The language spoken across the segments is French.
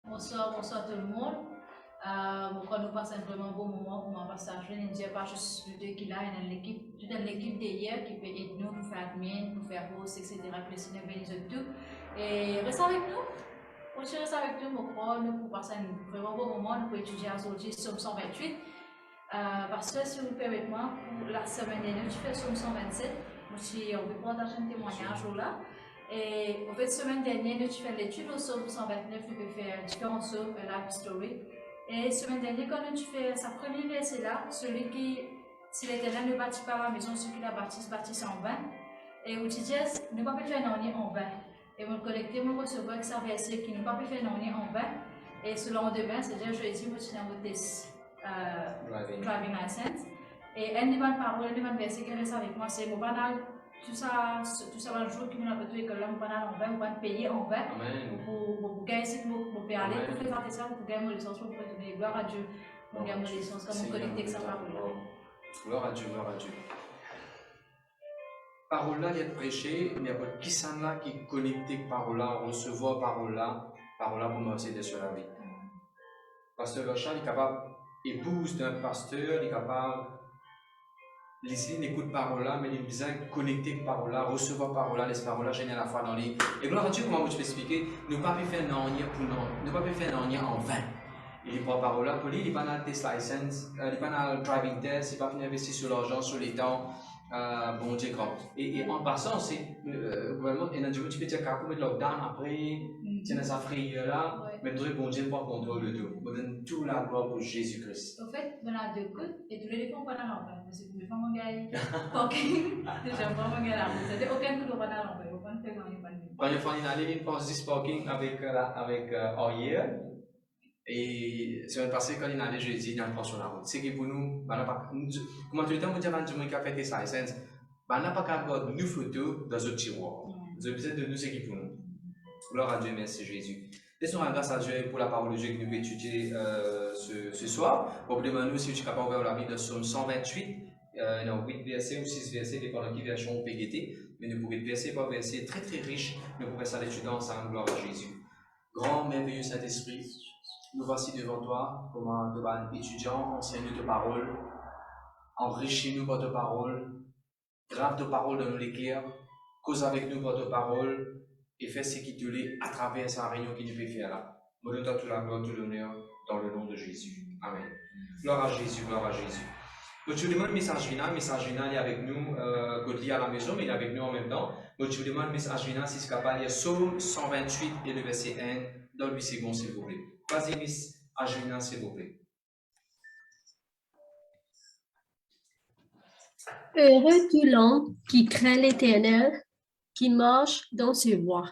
Bonsoir tout le monde. Pourquoi nous passons vraiment un bon moment pour mon passage. Je ne dis pas juste le deux qu'il a, il y a l'équipe d'hier qui peut aider nous pour faire admin, pour faire host, etc. Que le Seigneur bénisse tout. Et reste avec nous. Aussi reste avec nous, mon croix, nous pour passer un vraiment bon moment, nous pour étudier aujourd'hui Somme 128. Parce que si vous permettez moi, pour la semaine dernière, tu fais Somme 127. Aussi, on peut partager un témoignage là. Et en fait, semaine dernière, nous tu fais l'étude au Somme 129, tu peux faire différents psaumes, life story. Et semaine dernière, quand tu fais sa première verset là, celui qui, si l'Éternel ne bâtit pas la maison, ceux qui la bâtissent, bâtissent en vain. Et où tu dis, ne pas faire non en vain. Et mon collectif, moi, recevoir avec sa verset qui ne pas faire non en vain. Et selon demain, c'est-à-dire jeudi, moi, tu n'as votre driving license. Et elle ne va pas parole, elle ne va verset qui reste avec moi, c'est mon banal. Tout ça va jouer qui nous a fait que là, on va en vain, on va payer en vain. Pour gagner ici, pour faire aller, pour faire ça, pour gagner mon licence, pour donner gloire à Dieu. Pour gagner mon licence, comme on connecte avec sa parole. Gloire à Dieu, gloire à Dieu. Parole là, il y a de prêcher, mais il y a pas qui s'en là qui est connecté avec parole là, recevoir parole là pour m'aider sur la vie. Pasteur Rochard est capable, épouse d'un pasteur, il est capable. Les n'écoute parole là, mais il est besoin de connecter avec parole là, recevoir parole là, laisser parole là, gêner à la fois dans les. Et gloire à Dieu, comment je peux expliquer, nous ne pouvons pas faire en vain. Il prend parole là, pour lui, il n'est pas dans le test license, il n'est pas dans le driving test, il n'est pas venu investir sur l'argent, sur les temps. Bon Dieu grand. Et en passant, c'est vraiment, et tu peux dire qu'à mettre le lockdown après, tu as sa frayeur là, mais tu bon Dieu prend contrôle de tout. On donne toute la gloire pour Jésus-Christ. En fait, on a deux côtes et tous les deux font pas dans l'envers. Parce que les femmes ont gagné. Déjà, pas mon gars là. C'est aucun coup de pas dans l'envers. Aucun fait dans les première fois, on est allé une passe du parking avec Oyer. Et semaine passée, quand il est allé jeudi, il a pris sur la route. C'est que pour nous, comment tu le temps, vous dire à du monde qui a fait des licences, on n'a pas qu'à avoir nos photos dans un tiroir. Vous avez besoin de nous, c'est qui pour nous. Gloire à Dieu, merci Jésus. Laissons la grâce à Dieu pour la parole de Dieu que nous pouvons étudier ce soir. Pour demander si tu es capable d'ouvrir la Bible de Somme 128. Il y a 8 versets ou 6 versets, dépendant qui version on peut guetter. Mais nous pouvons verset par verset très très riche. Nous pouvons faire l'étude ensemble. Gloire à Jésus. Grand, merveilleux Saint-Esprit. Nous voici devant toi comme un étudiant, enseigne ta parole, enrichis-nous par ta parole, grave ta parole dans nos éclairs, cause avec nous par ta parole, et fais ce qui te l'est à travers sa réunion qui nous fait faire là. Nous donnons toute la gloire, tout l'honneur, dans le nom de Jésus. Amen. Gloire à Jésus, gloire à Jésus. Donc, je vous demande le message final est avec nous, Godly à la maison, mais il est avec nous en même temps. Donc, je vous demande le message final, si c'est capable de lire Psaume 128 et le verset 1 dans 8 secondes, s'il vous plaît. Vas-y, Miss Agena, s'il vous plaît. Heureux tout l'homme qui craint l'Éternel, qui marche dans ses voies.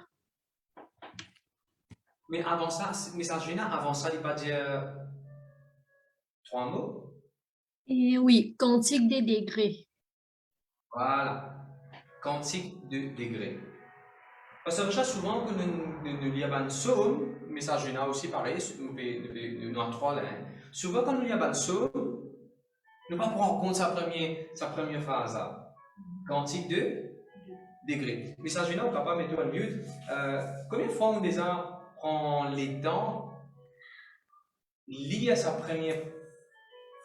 Mais avant ça, Miss Agena, avant ça, il ne va pas dire 3 mots? Et oui, cantique des degrés. Voilà, cantique de degrés. Parce que recherche souvent que nous lisons un psaume, mais ça Agena aussi pareil, nous avons 3 là. Souvent quand nous lisons un psaume, nous ne pas prendre en compte sa première phrase là. Cantique de degrés. Mais ça Agena, on ne peut pas mettre en mute. Combien de fois on déjà prend les temps, lire sa première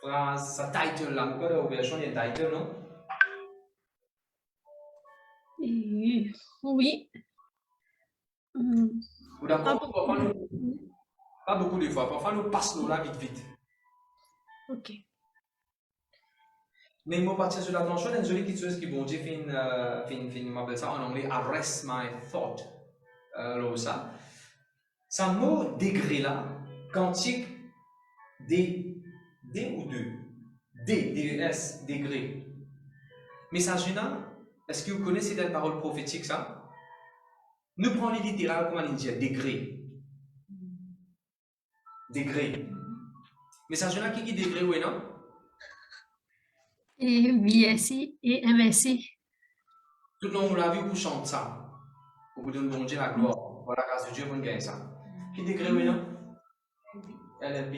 phrase, sa title là, nous avons version il y a title, non? Oui. D'accord, pas beaucoup de fois, parfois nous passons là vite. Ok. Mais moi, partir sur l'attention, il y a une petite chose qui vont dire, on appelle ça en anglais, arrest my thought. Alors ça, c'est un mot degré là, quantique, D ou 2, D-E-S, degré. Mais ça, est-ce que vous connaissez la parole prophétique ça? Nous prenons les littéral, comment on dit, degré. Degré. Mais ça, qui est degré, oui, non? Et VSC et MSC. Tout le monde, on l'a vu, pour chanter ça. Pour vous donner bon Dieu la gloire. Voilà, grâce de Dieu, vous gagnez ça. Qui degré, oui, non? LLB.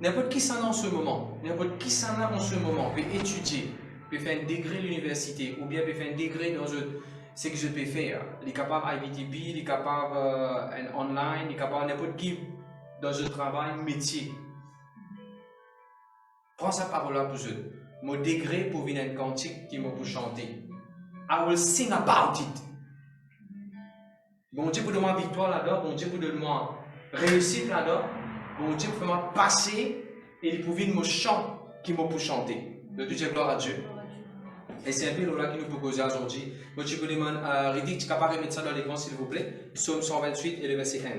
N'importe qui s'en a en ce moment, peut étudier, peut faire un degré à l'université, ou bien peut faire un degré dans un. ce que je peux faire. Il est capable IBTP, il est capable en online, il est capable n'importe qui dans un travail, métier. Prends sa parole-là pour eux. Mon degré pour venir un cantique qui m'a pour chanter. I will sing about it. Bon Dieu pour donner ma victoire là-dedans, bon Dieu pour donner ma réussite là-dedans, bon Dieu pour me passer et pour venir me chant qui m'a pour chanter. De tout Dieu, gloire à Dieu. Et c'est un peu là qui nous propose aujourd'hui. Moi, je vous demande, Ridik, tu es capable de mettre ça dans l'écran, s'il vous plaît. Psaume 128 et le verset 1.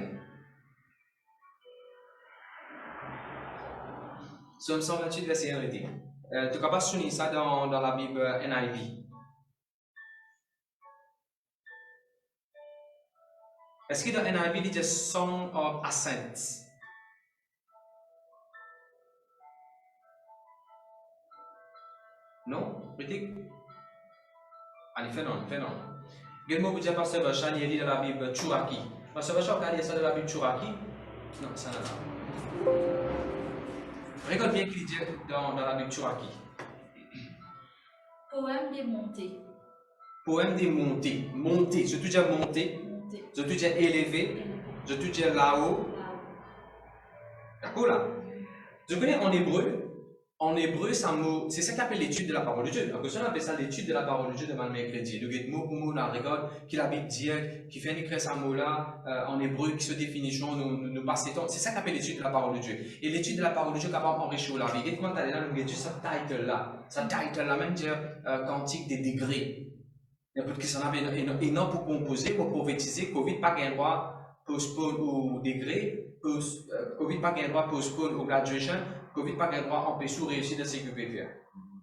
Psaume 128, verset 1, Ridik. Tu es capable de souligner ça dans la Bible NIV. Est-ce que dans NIV, il dit Song of Ascents? Non? Ridik? Allez, fais non, fais non. Gêne-moi vous dire, Pasteur Bachan, il dit dans la Bible Churaki. Pasteur Bachan, regardez ça dans la Bible Churaki. Non, ça n'a pas. Regarde bien qu'il dit dans la Bible Churaki. Poème des montées. Poème des montées. Montées. Je te dis monter. Je te dis élevé. Je te dis là-haut. D'accord là? Je connais en hébreu. En hébreu, c'est ça qu'on appelle l'étude de la parole de Dieu. On appelle ça l'étude de la parole de Dieu de le mercredi. Donc, mot pour mot, là, regarde, qui la Bible dit, qui fait écrire ce mot-là en hébreu, qui se définit, nous passe temps. C'est ça qu'on appelle l'étude de la parole de Dieu. Et l'étude de la parole de Dieu est capable d'enrichir la vie. Et comment tu as là, nous dit ce title-là. Ce title-là, même dire cantique des degrés. N'importe qui s'en avait, et non pour composer, pour prophétiser, Covid pas gain droit, postpone au degré, Covid pas gain droit, postpone au graduation, Covid pas gain droit, empêcher ou réussir de ce que vous pouvez faire.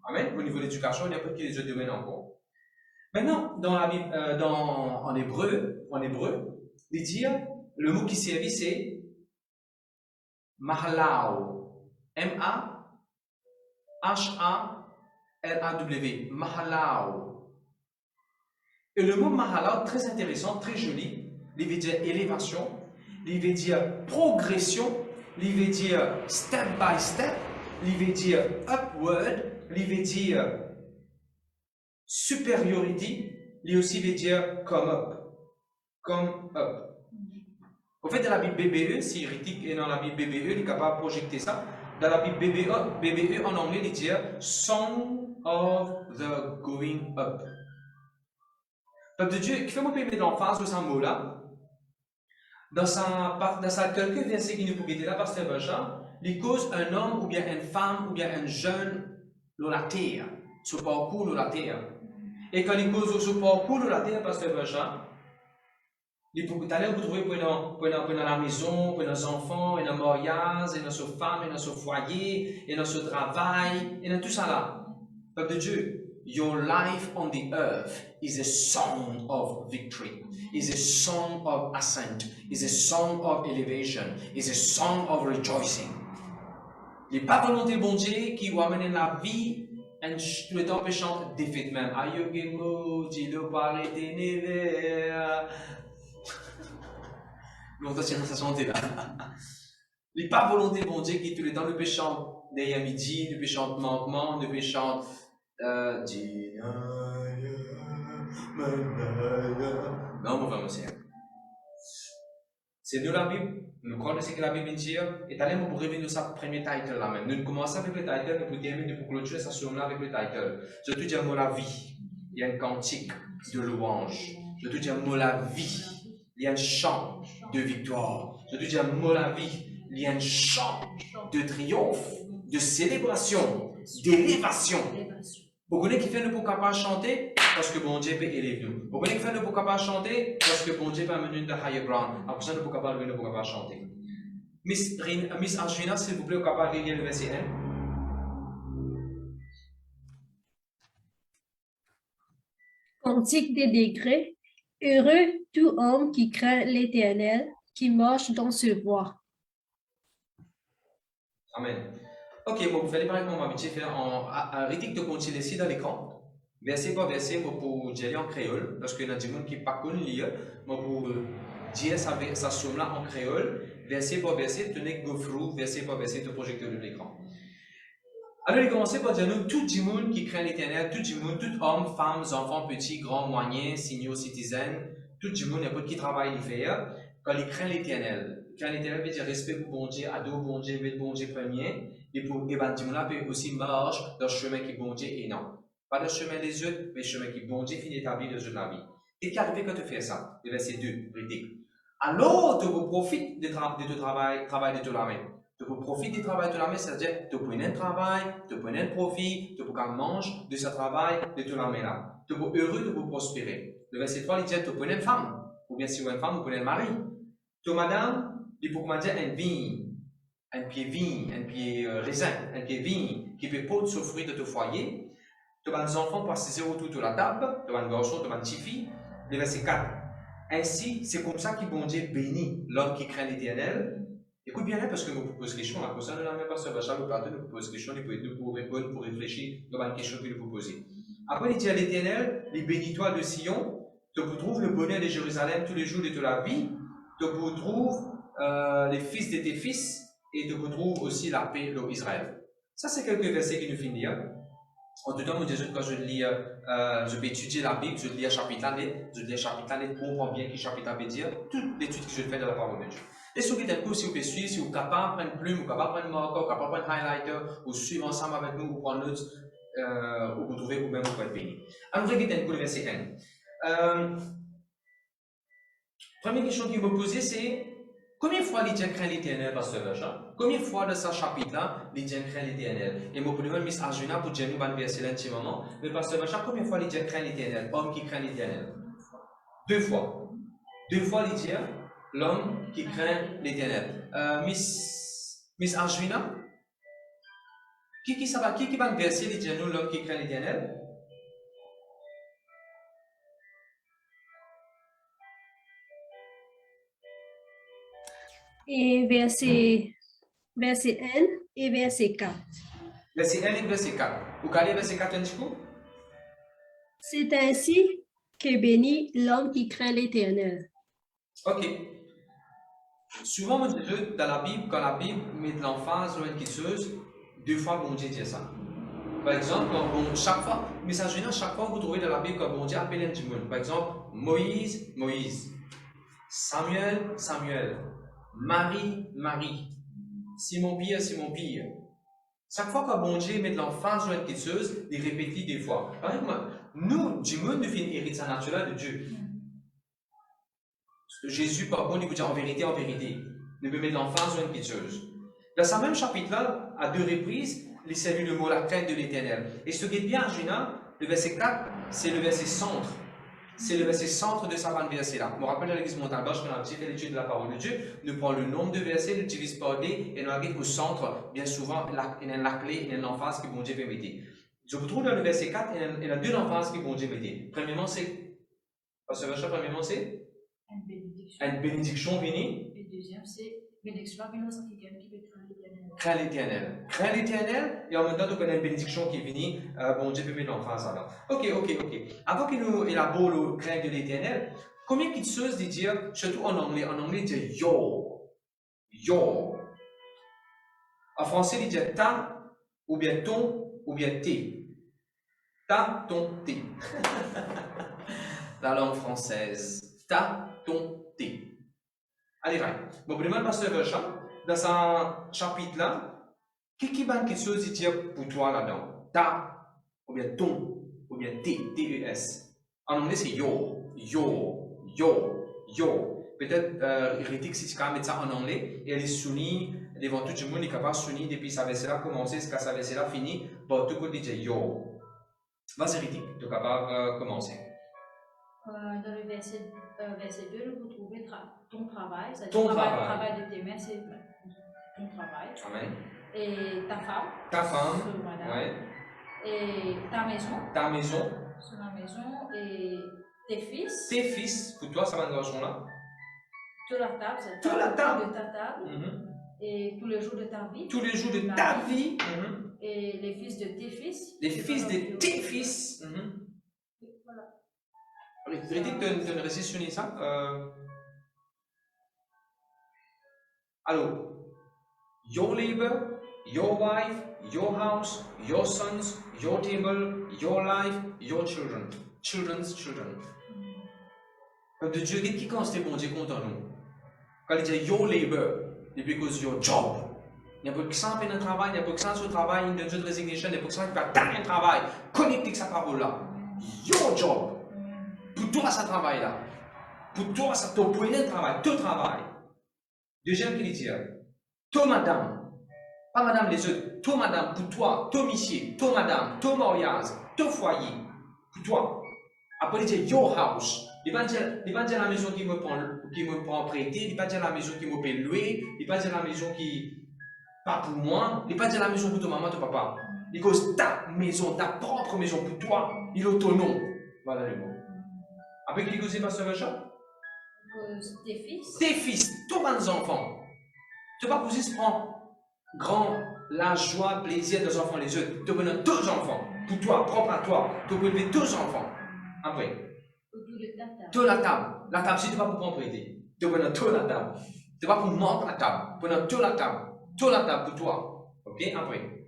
Amen. Au niveau de l'éducation, il y a n'importe quel autre domaine encore. Maintenant, dans la Bible, en hébreu, il dit, le mot qui servit, c'est Mahalao. M-A-H-A-L-A-W. Mahalao. Et le mot Mahalao, très intéressant, très joli, il veut dire élévation, il veut dire progression, il veut dire step by step, il veut dire upward, il veut dire superiority, il aussi veut dire come up. Come up. Au fait, dans la Bible BBE, si Ritik est dans la Bible BBE, il est capable de projeter ça. Dans la Bible BBE en anglais, il dit Song of the Going Up. Peuple de Dieu, qui fait mon pays mettre l'emphase de ce mot-là, dans sa quelques versets qui nous pour guider là, Pasteur Bachan, il cause un homme ou bien une femme ou bien un jeune dans la terre, ce parcours dans la terre. Et quand il cause ce parcours dans la terre, Pasteur Bachan, il faut que tu allais vous trouver pour la maison, pour nos enfants, et dans le mariage, et dans sa femme, et dans ce foyer, et dans ce travail, et dans tout ça là. Peuple de Dieu, your life on the earth is a song of victory, is a song of ascent, is a song of elevation, is a song of rejoicing. Il n'est pas volonté bon Dieu qui va amener la vie tout le temps péchant défaite même. Aïe, Gemo, dis-le par les ténèbres. Longtemps, c'est ça santé là. Il n'est pas volonté bon Dieu qui tout le temps le péchant derrière midi, le péchant manquement, le péchant. Non, mon frère, monsieur. C'est nous la Bible. Nous croyons ce que la Bible dit. Et allez pour revenir sur ce premier title là même. Nous commençons avec le title, nous pour terminer, nous pour clôturer ça sur avec le title. Je te dis à moi la vie. Il y a un cantique de louange. Je te dis à moi la vie. Il y a un chant de victoire. Je te dis à moi la vie. Il y a un chant de triomphe, de célébration, d'élévation. Vous connaissez qui fait nous pour capable chanter parce que bon Dieu peut élever nous. Vous connaissez qui fait nous pour capable chanter parce que bon Dieu peut amener nous dans higher ground. Après ça nous pour capable nous pour capable chanter. Miss Angelina, s'il vous plaît, vous capable de lire le verset 1. Cantique des degrés. Heureux tout homme qui craint l'Éternel, qui marche dans ce voie. Amen. Ok, bon, vous allez parler comme m'habituer faire en Ritik de continuer ici dans l'écran. Verset par verset, pour dire en créole, parce qu'il y a des gens qui ne pas lire, mais pour dire ça somme là en créole, verset par verset, tenez go through, verset par verset, de projecteur de l'écran. Alors, il commençait par dire, nous, tout le monde qui craint l'Éternel, tout le monde, tout homme, femmes, enfants, petits, grands, moyens, seniors, citizens, tout le monde, n'importe qui travaille, il fait, quand il craint l'Éternel. Craint l'Éternel veut dire respect pour bon Dieu, adore bon Dieu, veut le bon Dieu premier, et pour, et ben, là peut aussi marche dans le chemin qui est bon Dieu et non. Pas le chemin des autres, mais le chemin qui est bon Dieu finit établi dans la vie. Et qui arrive quand tu fais ça? Le verset 2, critique. Alors, tu profites de ton travail de ton main. Tu profites du travail de la main, c'est-à-dire tu prends un travail, tu prends un profit, tu peux manger de ce travail de ton main là. Tu peux heureux, tu peux prospérer. Le verset 3, il dit tu prends une femme, ou bien si tu es une femme, tu prends un mari. Tu madame, il faut dire un vigne, un pied raisin, un pied vigne qui peut porter ce fruit de ton foyer. Tu as des enfants passent autour de la table, tu as un garçon, tu as une petite fille. Le verset 4. Ainsi, c'est comme ça que bon Dieu bénit l'homme qui craint l'Éternel. Écoute bien là, parce que je me pose question, là, pour ça, nous n'avons même pas ce Bachar, nous partons, nous pose question, nous pouvons répondre, pour réfléchir dans la question que nous vous posez. Après, il dit à l'Éternel, les bénis-toi de Sion, tu trouves le bonheur de Jérusalem tous les jours de ta vie, tu trouves les fils de tes fils, et tu trouves aussi la paix de Israël. Ça, c'est quelques versets qui nous finissent. En tout cas, moi, quand je lis, je vais étudier la Bible, je lis un chapitre année, comprends bien quel chapitre veut dire, toute l'étude que je fais dans la parole de Dieu. Et ce qui est un coup, si vous pouvez suivre, si vous êtes capable de prendre une plume, vous capable de prendre un marqueur, vous capable de prendre un highlighter, ou suivre ensemble avec nous, ou prendre notes, ou vous trouvez vous-même, vous pouvez être béni. Alors, regardez un coup le verset 1. Première question qu'il me posait, c'est combien de fois Lydia craint l'Éternel, pasteur Bachar? Combien de fois dans ce chapitre-là, Lydia craint l'Éternel? Et moi, pour nous, Miss Arjuna, pour dire nous, un verset là, un petit moment, mais pasteur Bachar, combien de fois Lydia craint l'Éternel? Homme qui craint l'Éternel? 2 fois. 2 fois Lydia, l'homme qui craint l'Éternel. Miss Arjuna, qui va verser Lydia, nous, l'homme qui craint l'Éternel? Et verset 1 et verset 4. Verset 1 et verset 4. Vous allez verset 4 un petit coup? C'est ainsi que bénit l'homme qui craint l'Éternel. Ok. Souvent, on dit dans la Bible, quand la Bible met de l'emphase sur une chose, 2 fois bon Dieu dit ça. Par exemple, chaque fois, chaque fois que vous trouvez dans la Bible, quand bon Dieu appelle un du monde, par exemple, Moïse, Moïse, Samuel, Samuel, Marie, Marie, Simon Pierre, Simon Pierre. Chaque fois que bon Dieu met de l'emphase sur une chose, il répète 2 fois. Par exemple, nous, du monde, nous faisons héritage naturel de Dieu. Jésus, par contre, il vous dit en vérité, nous peut mettre l'emphase sur une chose. Dans ce même chapitre-là, à 2 reprises, il salue le mot la crainte de l'Éternel. Et ce qui est bien, Gina, le verset 4, c'est le verset centre. C'est le verset centre de ce verset-là. Je me rappelle à l'église Montalbach, quand on a fait l'étude de la parole de Dieu, nous prenons le nombre de versets, nous divisons par D, et nous arrivons au centre, bien souvent, il y a la clé, il y a l'emphase que bon Dieu veut mettre. Je vous trouve dans le verset 4, il y a 2 emphases que bon Dieu veut mettre. Premièrement, c'est, premièrement, c'est une bénédiction venue. Et deuxième, c'est bénédiction venue qui peut craindre l'Éternel. Crains l'Éternel. Crains l'Éternel, et en même temps, tu connais une bénédiction qui est venue. Bon Dieu peut mettre l'emphase alors. Ok. Avant qu'il nous élabore le crainte de l'Éternel, combien de choses de dire, surtout en anglais, il dit yo. Yo. En français, il dit ta, ou bien ton, ou bien t'es. Ta, ton, t'es. La langue française. Ta, ton, t'es. Allez, right. Bon, premier pasteur Vercham, dans ce chapitre-là, qu'est-ce quelque chose dit pour toi là-dedans? Ta, ou bien ton, ou bien t'es, T-E-S. En anglais, c'est yo. Peut-être, Ritik, si tu peux mettre ça en anglais, et elle est sounie, devant tout le monde, il est capable de s'unir depuis sa verset-là commencer, jusqu'à sa verset-là fini, bon, tout le monde dit yo. Vas-y, Ritik, tu es capable de commencer. Dans le verset 2, vous trouvez ton travail, c'est-à-dire Ton le travail. travail de tes mains, c'est ton travail. Amen. Et ta femme. Ta femme. Ouais. Et ta maison. Ta maison. Sur la maison. Et tes fils. Tes fils, pour toi, ça va dans ce là. Toute la table, c'est toute la table de ta table. Et tous les jours de ta vie. Tous les jours de ta vie. Et les fils de tes fils. Les fils de tes fils. Voilà. Ritik, tu as récessionné ça? Alors, your labor your wife, your house, your sons, your table, your life, your children. Children's children. Peuple de Dieu, qui constate bon Dieu contre nous? Quand il dit your labor, it's because your job. Il y a beaucoup de gens qui ont un travail, il y a beaucoup de gens qui ont un travail, il y a beaucoup de resignation, il y a beaucoup de gens qui ont un travail. Connectez avec sa parole-là. Your job. Pour toi, ça travail là. Pour toi, ça ton point de travail, ton travail. Deuxième qu'il dit, toi madame, pas madame les autres, toi madame, pour toi, toi monsieur, toi madame, toi mariage, toi foyer, pour toi. Après il dit your house. Il ne va pas dire la maison qui me prend prêter, il ne va pas dire la maison qui me paye louer, il ne va pas dire la maison qui pas pour moi, il ne va pas dire la maison pour ton maman, ton papa. Il cause ta maison, ta propre maison pour toi, il est autonome. Voilà le mot. Après qui cause pasteur Jean? Tes fils. Tes fils, tous les enfants. Tu ne vas pas juste prendre la joie, plaisir des enfants les autres. Tu peux donner deux enfants, pour toi, propre à toi. Tu peux élever deux enfants. Après. Tout la table. La table, si tu vas pour prendre prêter. Tu peux donner toute la table. Tu vas pour monter la table. Tu peux donner toute la table. Toute la table pour toi. Ok, après.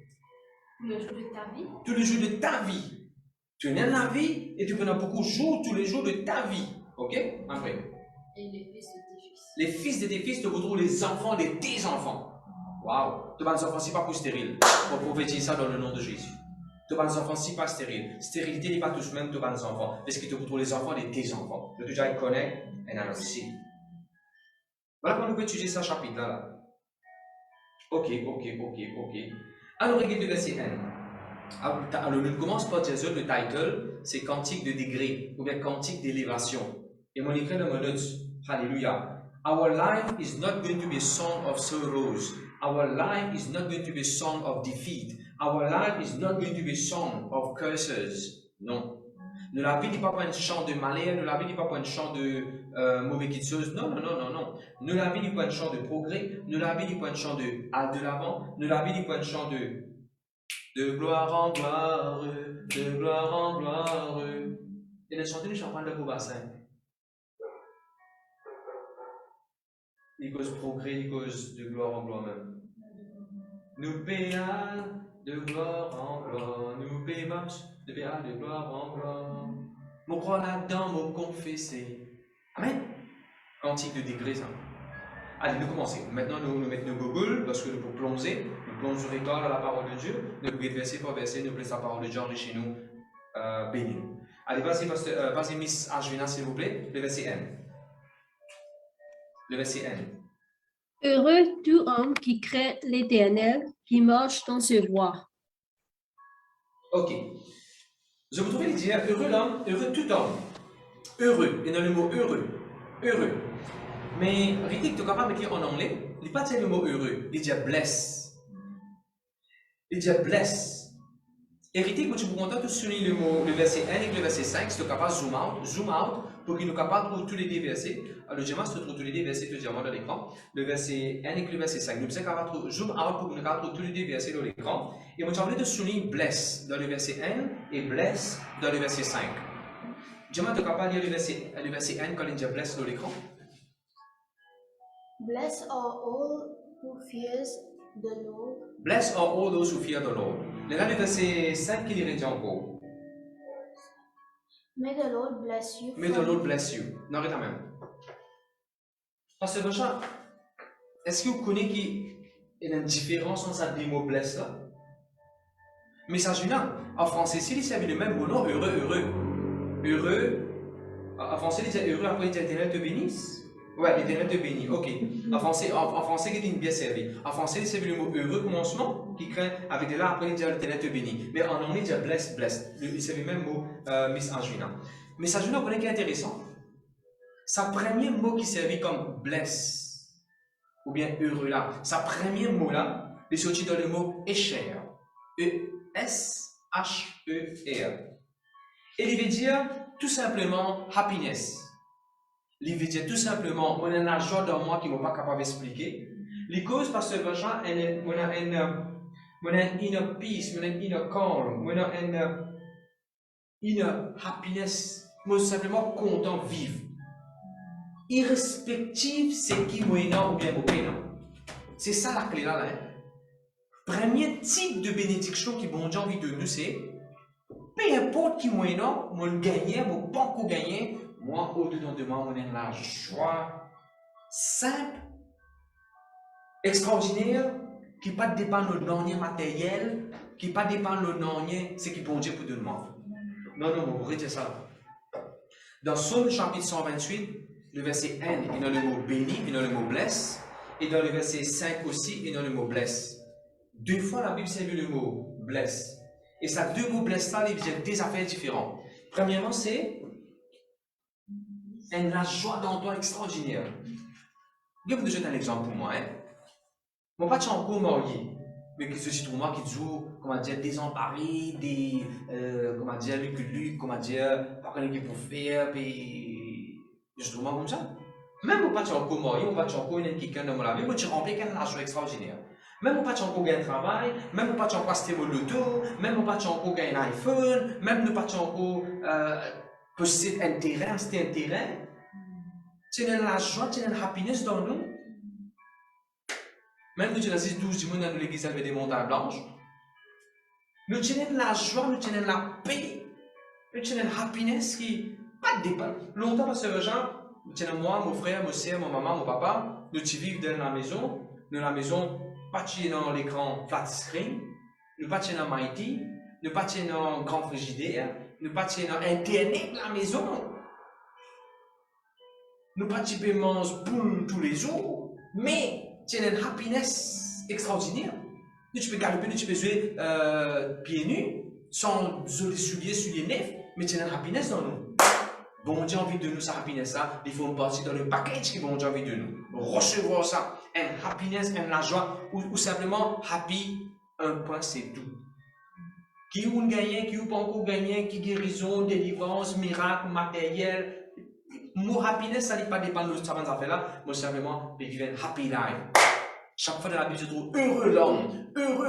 Tous les jours de ta vie. Tous les jours de ta vie. Tu es la vie et tu peux donner beaucoup de jours, tous les jours de ta vie. Ok, après. Et les fils de tes fils. Les fils de tes fils, tu retrouves les enfants de tes enfants. Waouh! Tu vas les enfants, c'est pas pour stérile. On prophétise ça dans le nom de Jésus. Tu vas les enfants, c'est pas stérile. Stérilité n'est pas tous même, tu vas les enfants. Parce que tu retrouves les enfants de tes enfants. Tu déjà connais et alors aussi. Voilà comment on peut étudier ce chapitre-là. Là. Ok. Alors, regarde le verset 1. Alors, nous commençons par dire le title, c'est Cantique de degré, ou bien Cantique d'élévation. Et mon écrit dans mon notes, Alléluia. Our life is not going to be a song of sorrows. Our life is not going to be a song of defeat. Our life is not going to be a song of curses. Non. Ne la vie n'est pas un chant de malheur, ne la vie n'est pas un chant de mauvaise chose. Non. Ne la vie n'est pas un chant de progrès, ne la vie n'est pas un chant de l'avant, ne la vie n'est pas un chant de gloire en gloire, de gloire en gloire. Il a chanté le champagne de Boubassin. Il cause progrès, il cause de gloire en gloire même. Nous payons de gloire en gloire, nous payons de gloire en gloire. Mon croix là-dedans, mon confessé. Amen. Cantique de degré, ça. Allez, nous commençons. Maintenant, nous mettons nos Google, parce que nous pouvons plonger. Nous plongeons l'école à la parole de Dieu. Nous pouvons verset par verset, nous plaisons la parole de Dieu chez nous. Béni. Allez, vas-y, Miss Arjuna, s'il vous plaît. Le verset 1. Le verset 1. Heureux tout homme qui craint l'Éternel, qui marche dans ses voies. Ok. Je vous trouvais dire heureux l'homme, heureux tout homme. Heureux. Et dans le mot heureux. Heureux. Mais, Ritik, tu es capable de dire en anglais, il n'est pas dire le mot heureux, il dit bless. Il dit bless. Et Ritik, tu peux content de souligner le verset 1 et le verset 5, si tu es capable de zoom out, pour qu'il nous capable de trouver tous les deux versets. Alors, je vais trouver tous les deux versets, tu dans l'écran. Le verset 1 et le verset 5. Nous sommes capables de zoom out pour que nous capable tous les deux versets dans l'écran. Et moi, j'ai envie de souligner bless dans le verset 1 et bless dans le verset 5. Je vais te capable de lire le verset 1 quand il dit bless dans l'écran. Blessed are all who fears the Lord. Blessed are all those who fear the Lord. Là, le verset 5 qui dit encore. May the Lord bless you. May the Lord bless you. Non, arrête même. Parce que, Rocha, est-ce que vous connaissez qu'il y a une différence entre ces deux mots bless là? Message là, en français, s'il y avait le même mot, non, heureux. Heureux, en français, il dit heureux, après il dit l'éternel te bénisse. Ouais, l'éternel te bénit, ok. En français, il dit bien servi. En français, il servi le mot heureux commencement, qui craint avec de là, après il dit l'éternel te bénit. Mais en anglais, il dit blessed. Il servi le même mot, Miss Angelina. Mais Angelina, vous connaissez qui est intéressant? Sa premier mot qui servit comme bless, ou bien heureux là, sa premier mot là, il sorti dans le mot esher. E-S-H-E-R. Et il veut dire tout simplement happiness. Il veut dire tout simplement, on a un joie dans moi qui ne m'a pas capable d'expliquer. Les causes parce que on a une inner peace, on a une inner calm, on a une inner happiness. Moi, simplement content de vivre. Irrespective, c'est qui moi non ou bien moi non. C'est ça la clé là. premier type de bénédiction qui bon Dieu envie de nous, c'est peu importe qui moi non, moi le gagner, moi pas qu'on gagner, moi au-dedans de moi, on a la joie simple, extraordinaire, qui pas dépend de l'année matériel, qui pas dépend de l'année, c'est qui bon Dieu pour donner moi. Non, non, vous retirez ça. Dans Psaume chapitre 128, le verset 1, il y a le mot béni, il y a le mot blesse. Et dans le verset 5 aussi, il y a le mot blesse. Deux fois, la Bible servi le mot blesse. Et ces deux mots blesse là, ils viennent des affaires différentes. Premièrement, c'est la joie dans toi extraordinaire. Je vais vous donner un exemple pour moi. Mon père est encore marié, mais qui se situe pour moi qui joue, comment dire, désemparé, comment dire, Luc, comment dire, pas qu'on qui pour faire, puis je trouve moi comme ça. Même mon père est encore marié, mon père est encore quelqu'un dans ma vie, moi je remplis quelqu'un de joie extraordinaire. Même mon père est encore gagne un travail, même mon père est encore acheté mon loto, même mon père est encore gagne un iPhone, même mon père est encore possède un terrain, c'est un terrain. Tu as la joie, tu as la happiness dans nous. Même nous, tu as 12 dimanches dans l'église avec des montagnes blanches. Nous avons la joie, nous avons la paix, nous avons la happiness qui pas de départ. Longtemps, parce que gens, nous avons moi, mon frère, ma soeur, ma maman, mon papa, nous vivons dans la maison, pas dans l'écran flat screen, nous pas dans Mighty, nous pas dans grand frigidaire, nous pas dans Internet la maison. Nous pas manger boum tous les jours, mais tu as une happiness extraordinaire. Tu peux galoper, tu peux jouer pieds nus, sans les souliers neufs, mais tu as une happiness dans nous. Bon Dieu a envie de nous, sa happiness, ça, il faut partir dans le package qui bon Dieu a envie de nous. Recevoir ça, une happiness, une la joie, ou simplement happy, un point, c'est tout. Qui ou gagné, qui ou pas encore gagné, qui guérison, délivrance, miracle, matériel. Mon happiness, ça ne pas dépendre de cette affaire-là, moi simplement, je vivre un happy life. Chaque fois dans la Bible, je trouve heureux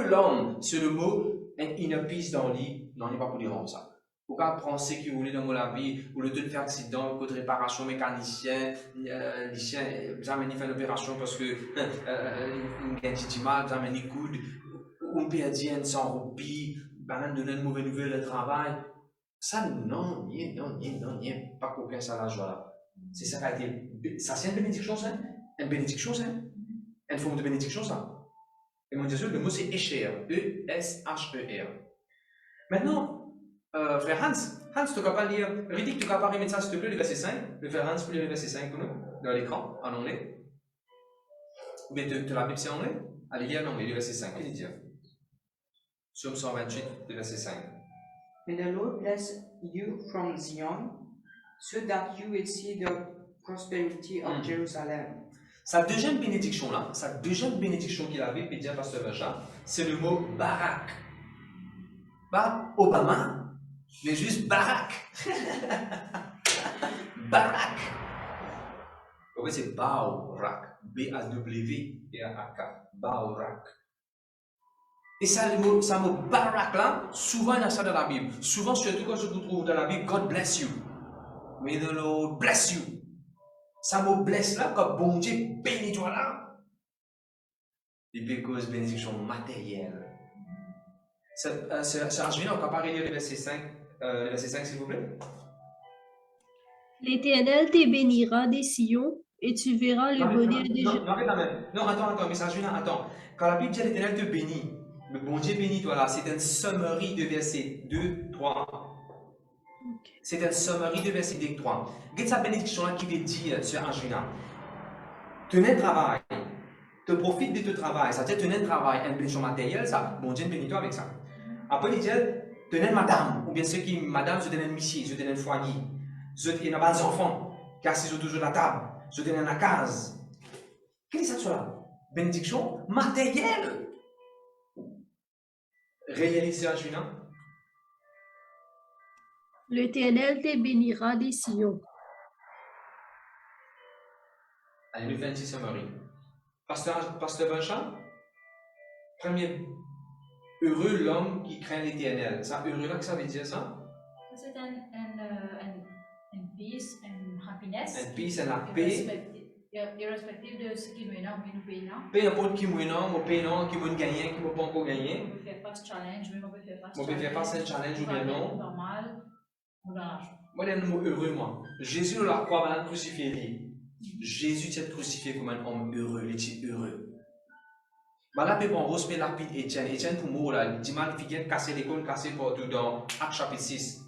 l'homme, c'est le mot, and inner peace dans le lit, non, il n'est pas pour dire ça. Pourquoi penser que vous voulez dans la vie, ou le temps de faire accident, code réparation mécanicien, jamais fait une opération parce que, il y a mal, jamais ni coude, ou perdu sans rubis, banane donner une mauvaise nouvelle de travail. Ça, non, pas qu'aucun ça la joie là. C'est ça qui a été. Ça, c'est une bénédiction, ça? Une bénédiction, ça? Une forme de bénédiction, ça? Et mon Dieu, le mot c'est Esher. E-S-H-E-R. Maintenant, frère Hans, tu ne peux pas lire. Riddick, tu ne peux pas remettre ça, s'il te plaît, le verset 5. Le frère Hans, vous lire le verset 5 pour nous, dans l'écran, en anglais. Ou bien de la Bible, c'est en anglais? Allez, lire en anglais, le verset 5. Qu'est-ce qu'il dit? Psaume 128, le verset 5. May the Lord bless you from Zion, so that you will see the prosperity of Jerusalem. Sa deuxième bénédiction là, sa deuxième bénédiction qu'il avait, puis dire pasteur Benjamin, c'est le mot Barak. Pas Obama, mais juste Barak. Barak. En fait, c'est Baorak. B-A-W-R-A-K. Baorak. Et ça, le mot Barak là, souvent il y a ça dans la Bible. Souvent, surtout quand je vous trouve dans la Bible, God bless you. May the Lord bless you. Ça mot bless là, comme bon Dieu bénis toi là. Et puis cause bénédiction matérielle. C'est Angéline, on peut pas relire le verset 5, s'il vous plaît. L'Éternel te bénira des sillons et tu verras le bonheur des gens. Non, attends, mais Angéline, attends. Quand la Bible dit l'Éternel te bénit, le bon Dieu bénit toi là, c'est une summary de versets 2, 3. C'est une summary de versets 2, 3. Regarde sa bénédiction là qui veut dire sur Angéline. Tenez le travail, te profite de ton travail, ça veut dire tenez le travail, une bénédiction matérielle, ça, bon Dieu bénit toi avec ça. Après, il dit, tenez madame, ou bien ceux qui, madame, je donne un monsieur, je donne un foyer, je donne des enfants, car si je toujours la table, je donne la case. Qu'est-ce que c'est ça? Bénédiction matérielle. Réalisez en juin. L'Éternel te bénira des sillons. Allez, le 26 summary. Pasteur Benjamin, premier. Heureux l'homme qui craint l'Éternel. Ça, heureux là, que ça veut dire ça? C'est un peace, une happiness. Un peace, la paix. irrespective de ce qui nous est là, ou nous payons, peu importe qui moi non, moi paye non, qui moi gagné, qui moi pas encore gagné, on peut faire face challenge, même on peut faire face on peut faire face à un challenge ou bien non. pas mal, on a l'argent. Moi, je suis heureux, moi. Jésus, nous l'a croix, maintenant crucifié. Jésus, tu es crucifié comme un homme heureux, il est heureux. Là, on peut rose lapide Étienne. Étienne, pour moi, là, il dit mal, il vient casser l'école, casser partout dans Actes chapitre 6.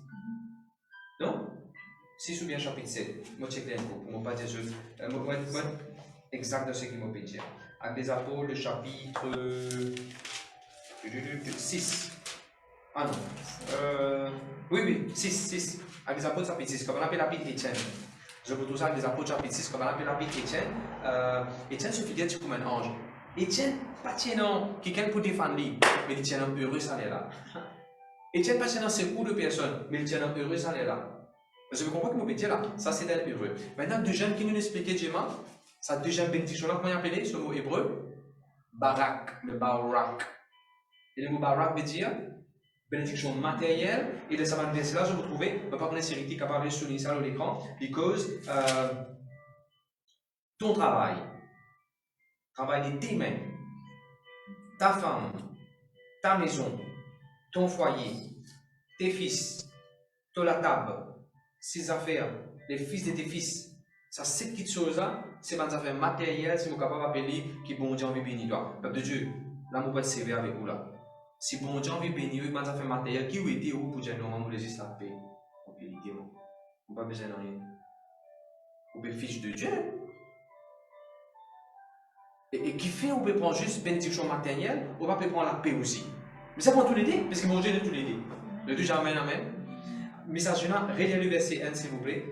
Non? 6 ou bien chapitre 7. Moi, check l'info, pour ne pas dire juste. Moi, exact de ce qu'il m'a dit. Actes des apôtres, le chapitre 6. Ah non. Oui, 6. Avec les apôtres chapitre 6, comme on appelle l'apôtre Étienne. Je vous trouve ça avec les apôtres chapitre 6, comme on appelle l'apôtre Étienne. Étienne se figure comme un ange. Étienne, pas tiens quelqu'un pour défendre lui, mais il tient un heureux salaire là. Étienne, pas tiens c'est beaucoup de personnes, mais il tient un heureux salaire là. Parce que vous comprenez ce que je veux dire là? Ça c'est d'être heureux. Maintenant, deux jeunes qui nous expliquaient, Djema, ça deuxième bénédiction là, comment il appelait ce mot hébreu? Barak, le barak. Et le mot barak veut dire bénédiction matérielle, et de cette verset-là, je vous trouvais, je ne vais pas connaître Cyril qui est capable de souligner ça sur l'écran, because ton travail de tes mains, ta femme, ta maison, ton foyer, tes fils, la table, ses affaires, les fils de tes fils, ça c'est petites choses-là, c'est des affaires matérielles, si vous êtes capable d'appeler qui bon Dieu envie bénir toi. Peuple de Dieu, là, je vais être sévère avec vous là. Si bon Dieu veut bénir, il va faire matériel qui veut aider pour dire non, on les juste la paix. On peut l'aider, on n'a pas besoin de rien. On peut fiche de Dieu. Et qui fait, on peut prendre juste bénédiction matérielle, on va prendre la paix aussi. Mais ça prend tout l'aider, parce que bon Dieu de tout l'aider. Le Dieu, amen, amen. Message là, relisez le verset 1, s'il vous plaît.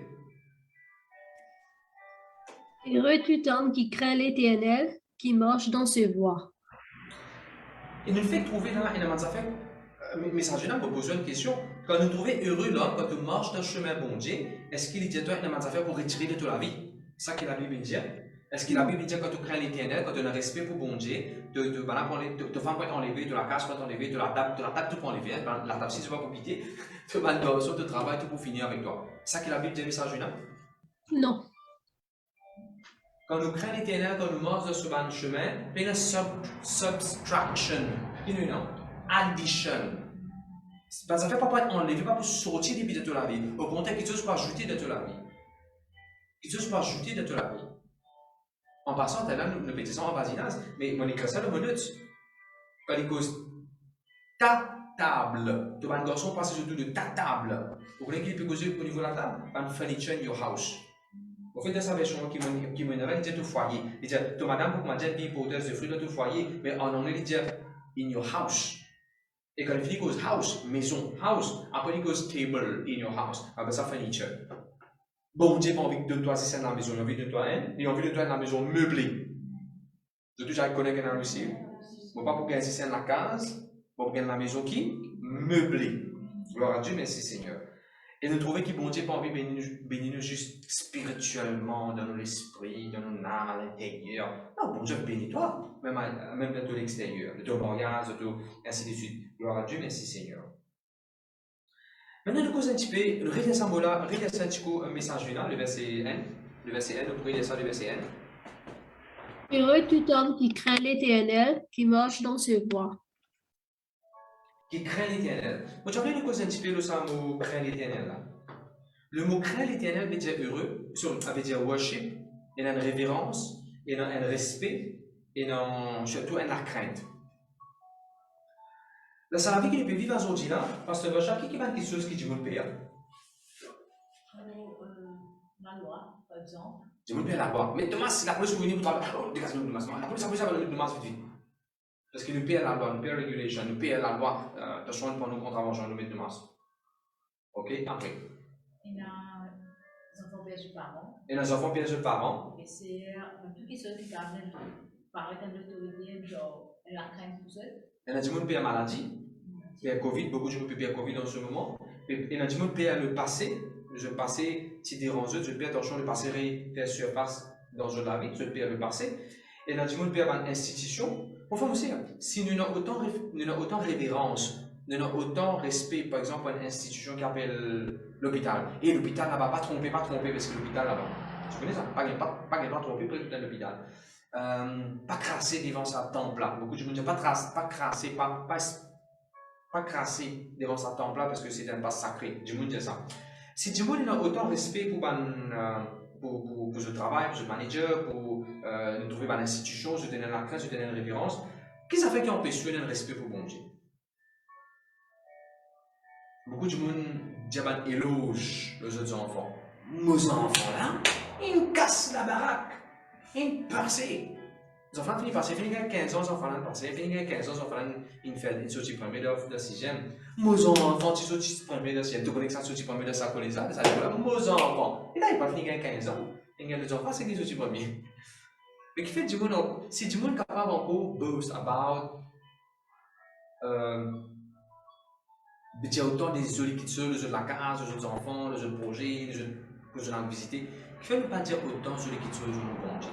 Heureux tout homme qui craint l'Éternel, qui marche dans ses voies. Et nous fait trouver là, il y a des affaires. Message là, me pose une question. Quand nous trouvons heureux là, quand tu marches dans le chemin bon Dieu, est-ce qu'il dit à toi, il y a des affaires pour retirer de toi la vie? C'est ça que la Bible dit. Est-ce que la Bible dit quand tu crains l'Éternel, quand tu as un respect pour bon Dieu, te femme peut enlever, de la casse peut enlever, de la table tout peut enlever, la table si tu vas pour piter, tu vas dans de travail, tout pour finir avec toi. C'est ça que la Bible dit, message là? Non. Quand nous craignons l'Éternel, quand nous marchons sur le chemin, il y a une subtraction, addition. Ça ne fait pas pour être enlevé, pas pour sortir des de la vie. Au contraire, quelque chose pour ajouter de la vie. Quelque chose pour ajouter de la vie. En passant, là, nous mettons ça en voisinage, mais on écrit ça de minutes. Quand il cause ta table, tu vas un garçon passer autour de ta table. Vous voulez qu'il peut causer au niveau de la table? Un furniture in your house. Au fait de sa version qui m'énerve, il dit tout foyer. Il dit, tu madame, pour manger des hypothèses de fruits dans tout foyer, mais en anglais, il dit in your house. Et quand il finit cause house, maison, house, après il cause table in your house, après ça furniture. Bon Dieu n'a pas envie de toi si c'est dans la maison, il a envie de toi, hein? Il a envie de toi dans la maison meublée. Je déjà connais que dans le ciel. Bon, pas pour gagner si c'est dans la case, pour gagner dans la maison qui? Meublée. Gloire à Dieu, merci Seigneur. Et nous trouvons que bon Dieu n'a pas envie de bénir nous juste spirituellement, dans l'esprit, dans nos âmes, à l'intérieur. Non, bon Dieu bénit toi, même de l'extérieur, de ton mariage, de tout, ainsi de suite. Gloire à Dieu, merci Seigneur. Maintenant, nous causons un petit peu, nous regardons un petit peu un message là, le verset 1. Le verset 1, nous pouvons lire ça, le verset 1. Heureux tout homme qui craint l'Éternel, qui marche dans ses voies. Qui craint l'Éternel. Moi, j'aimerais nous causer un petit peu le mot craint l'Éternel là. Le mot craint l'Éternel veut dire heureux, veut dire worship, il y a une révérence, il y a un respect, et surtout une crainte. Là, c'est la vie qu'il peut vivre aujourd'hui là, parce que chaque qui va quelque chose qui dit mon père. La loi, par exemple. Dit mon père la loi. Mais Thomas, si la police est venue pour parler, oh, dégage-nous Thomas. La police va venir Thomas vite. Parce que nous payons la loi, nous payons la régulation, nous payons la loi, de soin pour nos contraventions, nous mettons Thomas. Ok, après. Il y a des enfants perdus par an. Et nos enfants perdus par an. Et c'est tout qui se fait par l'autorité, genre, la crainte tout seul. Il y a des gens qui payent maladie. Il y a Covid, beaucoup de gens qui payent Covid en ce moment. Et il y a des gens qui payent le passé. Le passé, si dérangeux, je paye attention, le passé fait surface dans la vie, je paye le passé. Et il y a des gens qui payent une institution. Enfin, vous savez, si nous avons autant révérence, nous avons autant respect, par exemple, à une institution qui appelle l'hôpital. Et l'hôpital là-bas, pas tromper, parce que l'hôpital là-bas, Tu connais ça? Pas tromper pour écouter l'hôpital. Pas crasser devant sa temple là. Beaucoup de gens disent pas crasser devant sa temple là parce que c'est un pas sacré. Du monde dit ça. Si du monde a autant respect pour ce travail, pour ce manager, pour nous trouver dans l'institution, je tenais la crainte, je tenais la révérence, qu'est-ce que ça fait qu'on peut suivre le respect pour bon Dieu? Beaucoup de monde disent éloge les autres enfants. Nos enfants là, ils cassent la baraque, ils passent. Les enfants finissent par passer, ils finissent 15 ans, les enfants là passent, ils finissent 15 ans, les enfants là, ils sortent premier de 6e. Nos enfants, ils sortent premier de 6e, tu connais que ça sortent premier de ça, connais ça, ça dit voilà, nos enfants. Et là, ils ne finissent pas 15 ans. Et les enfants, c'est qu'ils sortent premier. Mais qui fait du monde, si du monde capable encore boast about dire autant des jolies petites soeurs, les autres de la case, les autres enfants, les autres projets, les autres que je n'ai visité, qui fait ne pas dire autant sur les petites soeurs, les autres bon Dieu.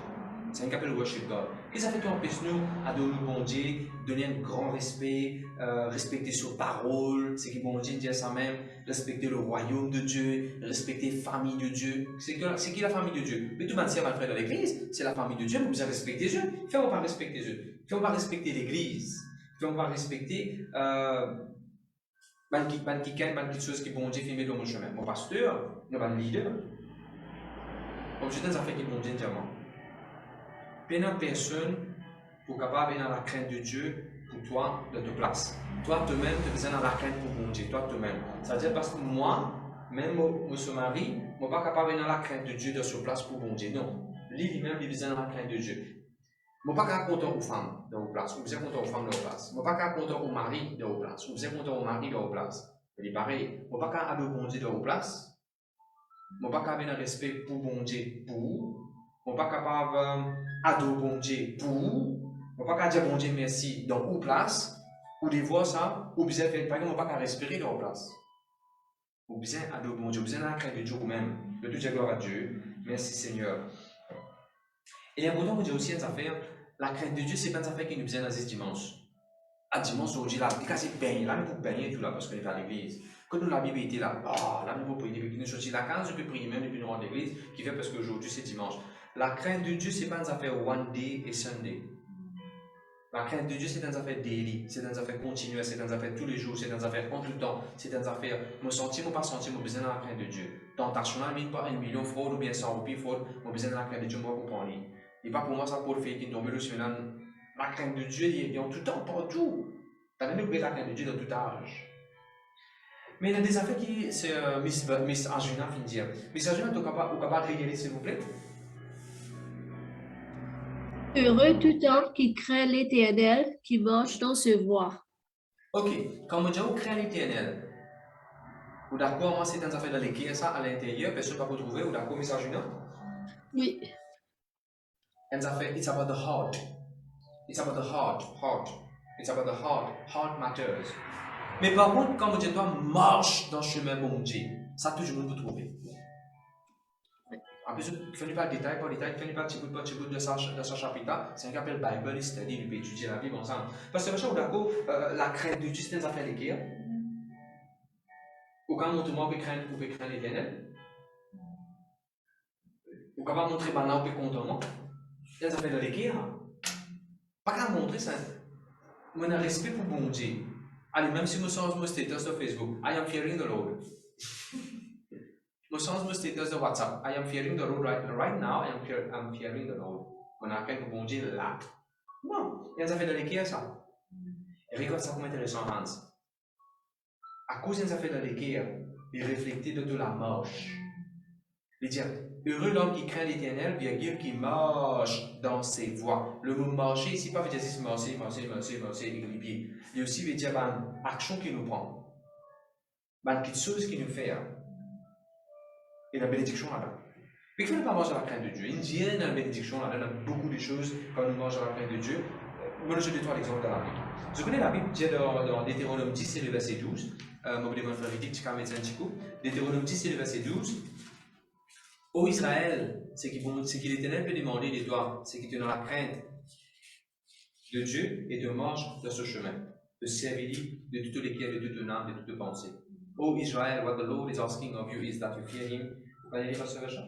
C'est un appelle worship God. Qu'est-ce que ça fait qu'on empêche nous à donner au bon Dieu, donner un grand respect, respecter ses paroles, c'est qui bon Dieu dit ça même, respecter le royaume de Dieu, respecter la famille de Dieu. C'est qui la famille de Dieu? Mais tout le monde sait, va le faire dans l'église, c'est la famille de Dieu, mais vous avez respecté Dieu. Fais-moi pas respecter Dieu. Fais-moi pas respecter l'église. Fais-moi pas respecter quelque chose qui bon Dieu fait dans mon chemin. Mon pasteur, mon leader. Comme je dis, ça fait qui bon Dieu dire moi. Peine personne pour capable dans la crainte de Dieu pour toi de ta place. Toi, toi-même, tu besoin dans la crainte pour bon Dieu. Toi, toi-même. C'est-à-dire parce que moi, même mon mari, je ne suis pas capable dans la crainte de Dieu de sa place pour bon Dieu. Non. Lui-même, il a besoin dans la crainte de Dieu. Je ne suis pas content aux femmes de vos places. Vous besoin content aux femmes de vos places. Je ne suis pas content au mari de vos places. Vous besoin content au mari de vos places. C'est pareil. Je ne suis pas capable de bon Dieu de vos places. Je ne suis pas capable de respect pour bon Dieu pour vous. Je ne suis pas capable d'adorer bon Dieu pour vous. Je ne suis pas capable de dire bon Dieu merci dans vos places. Ou de voir ça. Ou besoin faire par exemple, je ne suis pas capable de respirer dans vos places. Vous besoin d'adorer bon Dieu. Vous besoin de la crainte de Dieu vous-même. De tout dire gloire à Dieu. Merci Seigneur. Et il est important de dire aussi une affaire. La crainte de Dieu, c'est pas une affaire qui nous besoin dans ce dimanche. À dimanche, on dit là, c'est baigner, là, nous pouvons baigner tout là, parce qu'on est à l'église. Quand nous, la Bible était là, là, nous pouvons prier, depuis que nous sortis la case, je peux prier même depuis nous rendre l'église, qui fait parce qu'aujourd'hui, c'est dimanche. La crainte de Dieu, c'est pas une affaire one day et Sunday. La crainte de Dieu, c'est une affaire daily, c'est une affaire continuelle, c'est une affaire tous les jours, c'est une affaire en tout temps, c'est une affaire, me sentir ou pas sentir, mon besoin de la crainte de Dieu. Tentation, pas 1 million de fraude ou bien 100 roupies fraude, mon besoin de la crainte de Dieu, moi, comprendre. Et pas pour moi, ça pour le faire qui tombe le sur la crainte de Dieu, il y a en tout temps, partout. Tu as même oublié la crainte de Dieu dans tout âge. Mais il y a des affaires qui, c'est Miss Arjuna finit de dire. Miss Arjuna, tu es capable de régaler, s'il vous plaît? Heureux tout homme qui craint l'Éternel, qui marche dans ses voies. Ok, quand on dit on craint l'Éternel, vous d'accord, moi c'est une affaire de l'équerre, ça à l'intérieur, personne ne va pas trouver, vous d'accord, Miss Arjuna? Oui. Une affaire, it's about the heart. It's about the heart. It's about the heart. Heart matters. Mais par contre, quand vous dites toi marche dans le chemin bon Dieu, ça tout le monde peut trouver. En plus, il ne fait pas détail par détail, il ne fait pas petit bout de sa chapitre, c'est un qui appelle Bible Study, il peut étudier la Bible ensemble. Parce que, machin, d'accord, la crainte de Dieu, c'est une affaire de guerre. Ou quand montre-moi, vous pouvez craindre l'Éternel. Ou quand vous montrer, vous pouvez content. C'est une affaire de guerre. Pas qu'à montrer ça. Mon respect pour bon Dieu. Allez, même si je sens mon status sur Facebook, I am fearing the Lord. Je sens mon status sur WhatsApp, I am fearing the Lord right now, I am fearing the Lord. On a fait pour bon Dieu là. Non, il y a des affaires de l'équerre ça. Et regarde ça comme intéressant, Hans. À cause des affaires de l'équerre, il réfléchit de toute la marche. Il dit, heureux l'homme qui craint l'Éternel, virgule, qui marche dans ses voies. Le mot marcher ici, pas veut dire marcher, équilibré. Il aussi veut dire une action qui nous prend. Une petite chose qui nous fait. Et la bénédiction là-bas. Mais il ne faut pas manger à la crainte de Dieu. Il y a une bénédiction là-bas, il y a beaucoup de choses quand nous mangeons à la crainte de Dieu. Moi, je vais donner l'exemple de la Bible. Je connais la Bible, dit dans Deutéronome 10, c'est le verset 12. Je vais vous faire Deutéronome 10, c'est le verset 12. Ô Israël, ce qui l'Éternel peut demander de toi, c'est que tu es dans la crainte de Dieu et tu marches dans ce chemin, de servir de toute l'équerre, de toute ton âme, de toute pensée. Ô Israël, what the Lord is asking of you is that you fear Him. Vous allez lire ce verset?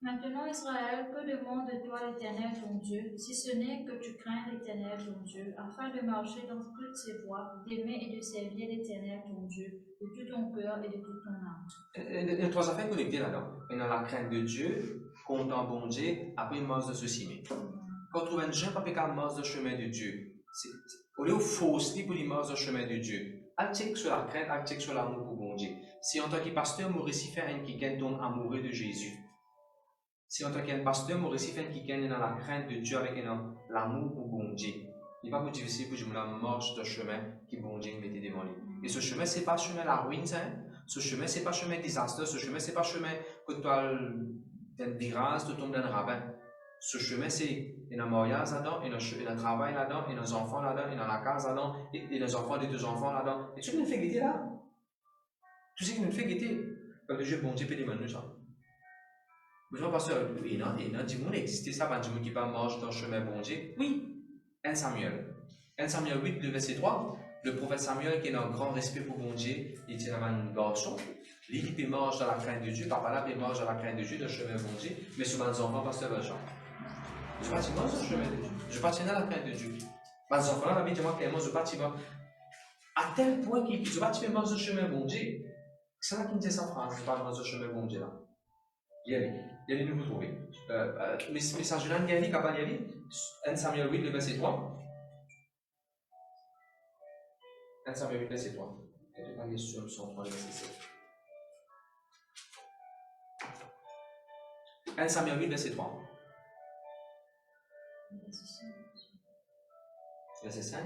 Maintenant, Israël, que demande de toi l'Éternel ton Dieu, si ce n'est que tu crains l'Éternel ton Dieu, afin de marcher dans toutes ses voies, d'aimer et de servir l'Éternel ton Dieu, de tout ton cœur et de toute ton âme. Il y a trois affaires connectées là-dedans. Il y a la crainte de Dieu, content bon Dieu, après une marche de ceci. Quand on trouve un jeune pas qu'à marche de chemin de Dieu, au lieu de fausseté pour les marches de chemin de Dieu, check sur la crainte, check sur l'amour pour bon Dieu. Si en tant que pasteur, mon récit fait un qui tombe amoureux de Jésus. Si en tant qu'un pasteur, mon récit fait un qui gagne dans la crainte de Dieu avec l'amour pour bon Dieu. Il n'est pas plus difficile pour la marche de chemin qui bon Dieu mettait devant lui. Et ce chemin, ce n'est pas chemin la ruine, ce chemin, ce n'est pas chemin désastre, ce chemin, ce n'est pas chemin que tu as une virage, tu tombes dans un ravin. Ce chemin, c'est il y a un mariage là-dedans, il y a un travail là-dedans, il y a un enfant là-dedans, il y a la case là-dedans, il y a des enfants, des deux enfants là-dedans. Et tu sais qu'il nous fait guetter là. Tu sais qu'il nous fait guetter. Parce que Dieu, bon Dieu, peut demander ça. Mais je pense que il y a du monde existé, ça, pas du monde qui va marcher dans le chemin bon Dieu. Oui, 1 Samuel. 1 Samuel 8, le verset 3, le prophète Samuel, qui a un grand respect pour bon Dieu, il était un garçon. Il peut marcher dans la crainte de Dieu, papa là, peut marcher dans la crainte de Dieu, dans le chemin bon Dieu, mais souvent les enfants, pasteur Valjean. Je bâtis dans le chemin de Dieu. Je bâtis dans la crainte de Dieu. Les enfants là, la Bible dit clairement, je bâtis à tel point que je bâtis dans le chemin bon Dieu. C'est là qu'il me dit sa phrase, je bâtis dans le chemin bon Dieu là. Il y a nous vous trouvez. Message de l'an, il y a 1 Samuel 8, le verset 3. 1 Samuel 8, verset 3. Et je vais aller sur le 103, le verset 7. 1 Samuel 8, verset 3. Verset 5.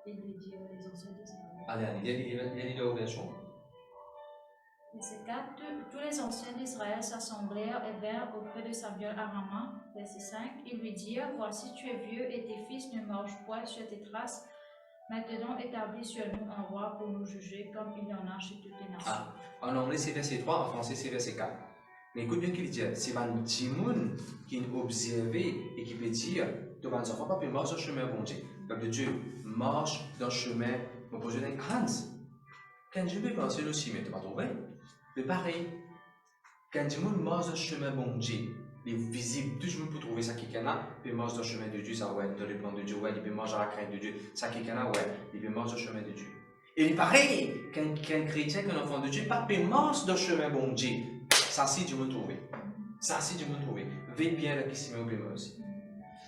Et lui dire les anciens d'Israël. Allez, il y a des deux versions. Verset 4. Tous les anciens d'Israël s'assemblèrent et vinrent auprès de Samuel à Rama. Verset 5. Ils lui dirent, voici tu es vieux et tes fils ne marchent point sur tes traces. Maintenant établis sur nous un roi pour nous juger comme il y en a chez toutes les nations. En anglais c'est verset 3, en français c'est verset 4. Mais écoute bien qu'il dit, c'est un petit monde qui est observé et qui peut dire, tu vas ne pas marcher dans le chemin bon Dieu. Le peuple de Dieu marche dans le chemin, on peut dire, Hans, quand je vais penser le chemin, tu vas trouver. Mais pareil, quand le monde marche dans le chemin bon Dieu, il est visible, tout le monde peut trouver ça qui est là, il peut marcher dans le chemin de Dieu, ça ouais, dans le plan de Dieu, ouais, il peut marcher dans la crainte de Dieu, ça qui est là, ouais, il peut marcher dans le chemin de Dieu. Et il est pareil, qu'un chrétien, qu'un enfant de Dieu, pas peut marcher dans le chemin bon Dieu. Ça, c'est du monde trouvé. Ça, c'est du monde trouvé. Veille bien là qui s'y met au bémol aussi.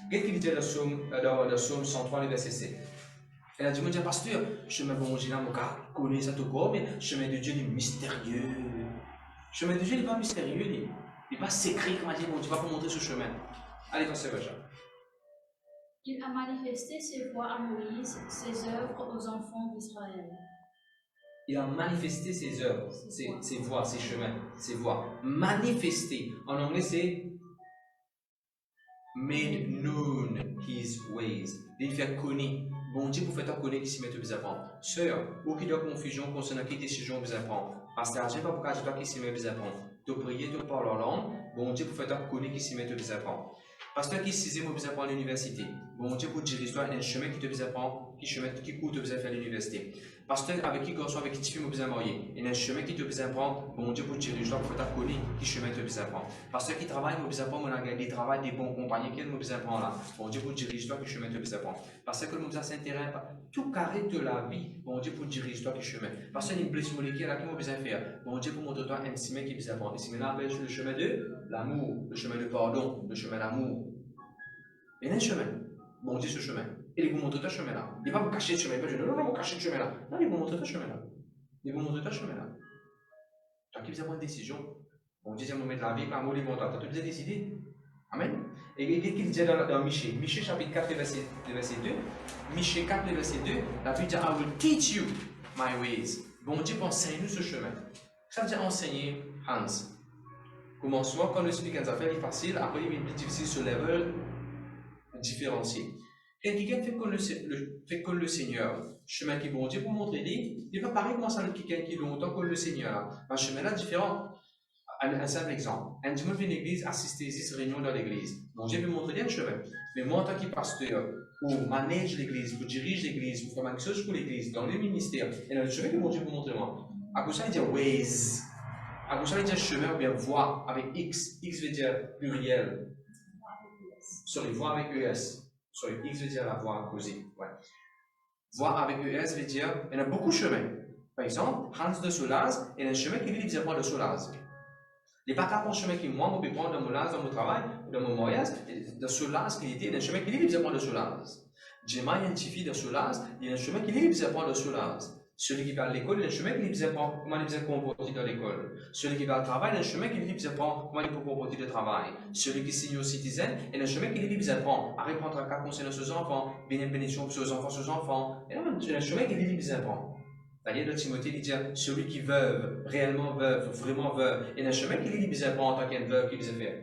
Qu'est-ce qu'il dit dans le psaume 103, le verset 7? Elle a dit, mon Dieu, pasteur, chemin bon Dieu, là, mon gars, connaît ça tout corps, mais chemin de Dieu, il est mystérieux. Chemin de Dieu, il n'est pas mystérieux, il n'est pas secret, comme on dit, bon, tu vas pas montrer ce chemin. Allez, pasteur Valjean. Il a manifesté ses voies à Moïse, ses œuvres aux enfants d'Israël. Il a manifesté ses œuvres, ses voies, ses chemins, ses voies. Manifester. En anglais, c'est made known his ways. Il fait connaître. Bon Dieu, pour faire connaître qui s'y met au bizarre. Sœur, ou qui doit confusion concernant qui décision bizarre. Parce que je ne sais pas pourquoi je dois qui s'y met au bizarre. Tu prier, tu parles en langue. Bon Dieu, pour faire connaître qui s'y met au bizarre. Pasteur qui s'y met au bizarre à l'université. Bon Dieu, pour dire l'histoire, il y a un chemin qui te bizarre, qui court te bizarre faire à l'université. Pasteur avec qui garçon, avec qui tu fais bizarre marié. Il y a un chemin qui te bizarre prendre. Bon Dieu, pour dire l'histoire, pour faire connaître qui chemin te bizarre prendre. Pasteur qui travaille, il bizarre prendre, on a des travail des bons compagnons, qui est bizarre prendre là. Bon Dieu, pour dire l'histoire, qui chemin te bizarre prendre. Parce que le bizarre s'intéresse pas. Tout carré de la vie, bon Dieu, pour dire l'histoire, qui chemin. Parce qu'il y a une blessure moléculaire là qui m'a bizarre faire. Bon Dieu, pour montrer toi un chemin qui est bizarre prendre. Et si maintenant, sur le chemin de l'amour, le chemin de pardon, le chemin d'amour. Il y a un chemin. Bon Dieu, ce chemin. Et il vous montre ce chemin-là. Il ne va pas vous cacher le chemin. Il va dire, non, vous cachez le chemin-là. Non, il vous montre ce chemin-là. Il vous montre ce chemin-là. Toi qui prendre une décision, bon Dieu, il va mettre la vie par mot de bon temps. Tu as déjà décidé. Amen. Et qu'est-ce qu'il dit dans Michée? Michée chapitre 4, verset 2. Michée 4, verset 2. La Bible dit, I will teach you my ways. Bon Dieu, enseigne-nous ce chemin. Ça veut dire enseigner Hans. Commencement, quand on explique une affaire, il est facile. Après, il est plus difficile sur le level différencié. Quelqu'un fait comme le Seigneur, chemin qui est bon Dieu pour montrer, il va pareil comment ça quelqu'un qui est longtemps comme le Seigneur. Un chemin là différent. Un simple exemple. Un dimanche vient à l'église, assister à ces réunions dans l'église. Bon Dieu peut montrer un chemin. Mais moi, en tant que pasteur, ou manage l'église, ou dirige l'église, ou faire quelque chose pour l'église, dans les ministères, il y a un chemin que bon Dieu peut montrer moi. À cause de ça, il dit ways. À gauche, ça veut dire chemin ou bien voie avec X. X veut dire pluriel. Sorry, voie avec ES. Sorry, X veut dire la voie opposée. Ouais. Voie avec ES veut dire, il y a beaucoup de chemins. Par exemple, Hans de Solaz, il y a un chemin qui vit de Solaz. Les pas qu'à prendre le chemin qui moi, je peux prendre dans mon laz, dans mon travail, ou dans mon mariage, de Solaz qui était un chemin qui vit de Solaz. Gemma identifie de Solaz, il y a un chemin qui vit de Solaz. Celui qui va à l'école, il y a un chemin qui vit de comment il se comporter dans l'école. Celui qui va au travail, il y a un chemin qui vit de comment il peut comporter le travail. Celui qui signe au citizen, il y a un chemin qui vit de à répondre à cas concernant ses enfants, bien bénédiction pour ses enfants. Il y a un chemin qui vit de D'ailleurs, dans Timothée, il dit celui qui veut, réellement veut, vraiment veut, il y a un chemin qui lui dit en tant qu'un veuve qui veut faire.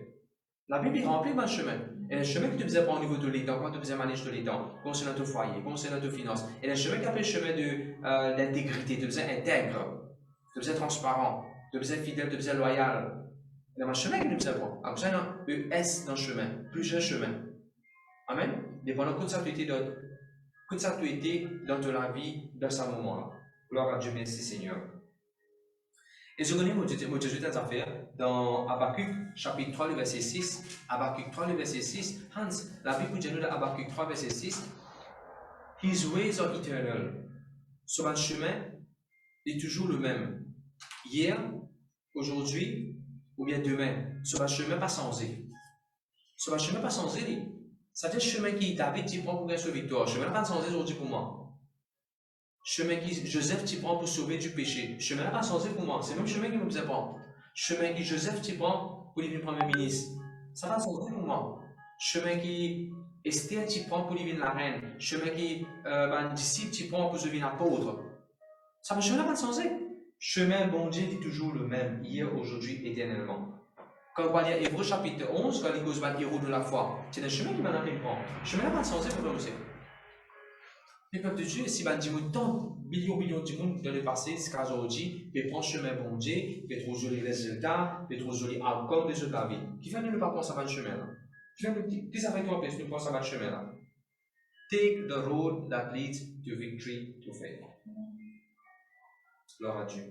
La Bible est remplie de chemin. Il y a un chemin que tu faisais pas au niveau de l'état, quand tu faisais manéger de l'état, concernant ton foyer, concernant tes finances. Il y a un chemin qui appelle le chemin d'intégrité, tu faisais intègre, tu faisais transparent, tu faisais fidèle, tu faisais loyal. Il y a un chemin que tu faisais pas. Alors, ça, il y a un ES dans le chemin, plusieurs chemins. Amen. Dépendant de ça tu étais dans la vie, dans ce moment-là. Gloire à Dieu, merci Seigneur. Et je connais mon Jésus des affaires dans Habakkuk chapitre 3, le verset 6. Habakkuk 3, le verset 6. Hans, la Bible dit nous dans Habakkuk 3, verset 6. His ways are eternal. Son chemin est toujours le même. Hier, aujourd'hui, ou bien demain. Son chemin pas changé. Son chemin pas changé. Ça veut dire le chemin qui David t'y prend pour gagner sa victoire. Le chemin n'a pas changé aujourd'hui pour moi. Chemin qui Joseph t'y prend pour sauver du péché. Chemin n'a pas changé pour moi. C'est le même chemin qui me faisait prendre. Chemin qui Joseph t'y prend pour devenir premier ministre. Ça va changer pour moi. Chemin qui Esther t'y prend pour devenir la reine. Chemin qui disciple t'y prend pour devenir apôtre. Ça, le chemin n'a pas changé. Chemin, bon Dieu, dit toujours le même, hier, aujourd'hui, éternellement. Quand on va lire Hébreux chapitre 11, quand il cause le héros de la foi, c'est un chemin qui m'a appris prendre. Le chemin n'a pas changé pour nous aussi. Le peuple de Dieu, si dit tant millions de monde dans le passé, ce qu'aujourd'hui, peut prendre chemin bon Dieu, peut trop joli résultat, peut trop joli outcome de la vie. Qui va ne pas prendre ça va le chemin là? Qui va me dire, qu'est-ce que ça fait toi, parce que tu prends ça va le chemin là? Take the road that leads to victory, to faith. Gloire à Dieu.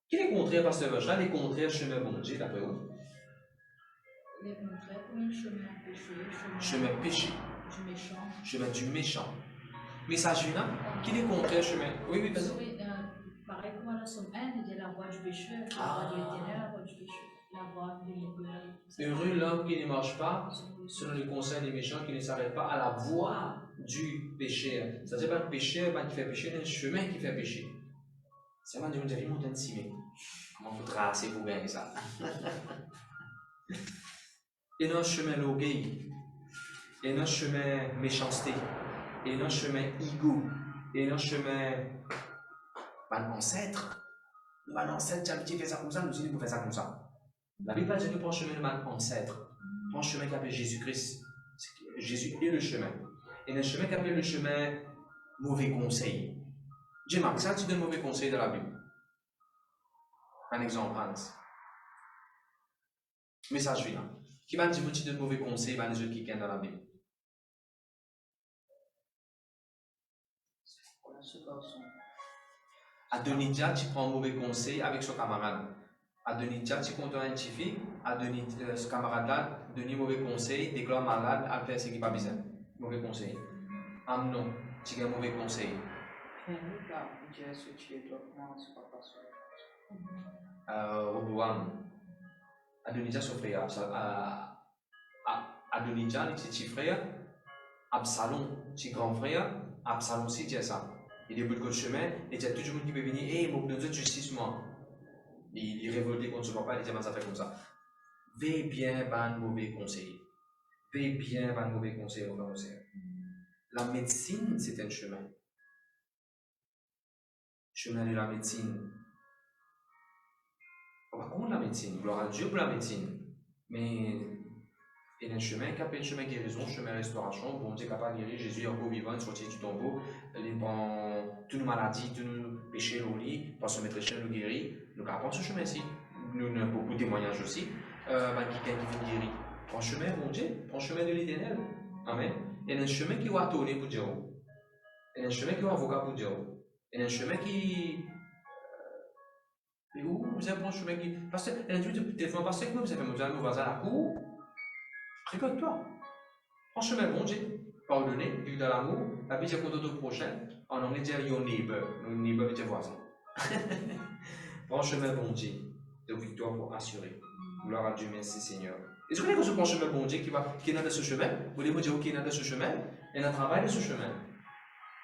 Quel est le contraire, pasteur Vachon? Les contraires chemin bon Dieu, d'après vous? Les contraires, comme chemin péché, chemin péché. Du méchant. Chemin du méchant. Message là, quel est le contraire chemin? Oui, oui, vas-y. Oui, pareil comme dans Somme 1, il y a la voie du pécheur, la voie de l'éternel, la voie du pécheur, la voie de l'iniquité. Heureux l'homme qui ne marche pas selon les conseils des méchants, qui ne s'arrête pas à la voie du pécheur. Ça ne veut pas le pécheur qui fait pécher, c'est un chemin qui fait pécher. C'est vraiment une montagne de ciment. Comment vous tracer pour gagner ça? Et non chemin l'orgueil, et non chemin méchanceté, et non chemin ego, et non chemin ancêtre. L'ancêtre, tu as dit, fais ça comme ça, nous aussi, nous faisons ça comme ça. La Bible dit, nous prend le chemin de ancêtre, prend le chemin qui appelle Jésus-Christ. Jésus est le chemin. Et le chemin qui appelle le chemin mauvais conseil. Dieu marque ça, tu donnes mauvais conseil dans la Bible. Un exemple, Hans. Message suivant. Qui va dire que tu donnes mauvais conseil dans les autres qui viennent dans la Bible? Adonijah, tu prends un mauvais conseil avec son camarade. Adonijah, tu comptes un petit fille, ce camarade-là, donne un mauvais conseil, déclare malade, à faire ce qui n'est pas besoin. Mauvais conseil. Amnon, tu as un mauvais conseil. Roboam. Adonijah, son frère. Adonijah, le petit frère. Absalom, petit grand frère. Absalom aussi dit ça. Il est au bout de chemin, et il y a tout le monde qui peut venir, hé, mon Dieu, justice, moi. Il est révolté contre son papa, il dit, ça fait comme ça. Veille bien, ban mauvais conseil. Veille bien, ban mauvais conseil, mon frère. La médecine, c'est un chemin. Chemin de la médecine. On va contre la médecine, gloire à Dieu pour la médecine. Mais il y a un chemin qui appelle chemin guérison, chemin restauration. Bon Dieu est capable de guérir, Jésus est encore vivant, il sortit du tombeau. Il prend toutes nos maladies, tous nos péchés au lit, parce que notre chemin nous guérit. Nous avons ce chemin-ci. Nous avons beaucoup de témoignages aussi. Quelqu'un qui vient guérir. Prends chemin, bon Dieu, prends chemin de l'éternel. Amen. Il y a un chemin qui va tourner pour Dieu. Il y a un chemin qui va avocat pour Dieu. Il y a un chemin qui Et où vous avez un bon chemin qui. Parce que, elle a dit, téléphone, parce que vous avez besoin de mon voisin à la cour. Récolte-toi. Prends chemin bon Dieu. Pardonnez, vivre dans l'amour. La vie, c'est pour d'autres prochains. En anglais, dire your neighbor. Your neighbor veut dire voisin. Prends chemin bon Dieu. De victoire pour assurer. Gloire à Dieu, merci Seigneur. Et tu connais que ce prend chemin bon Dieu qui est dans ce chemin? Vous voulez vous dire, ok, il est dans ce chemin? Il y a un travail de ce chemin.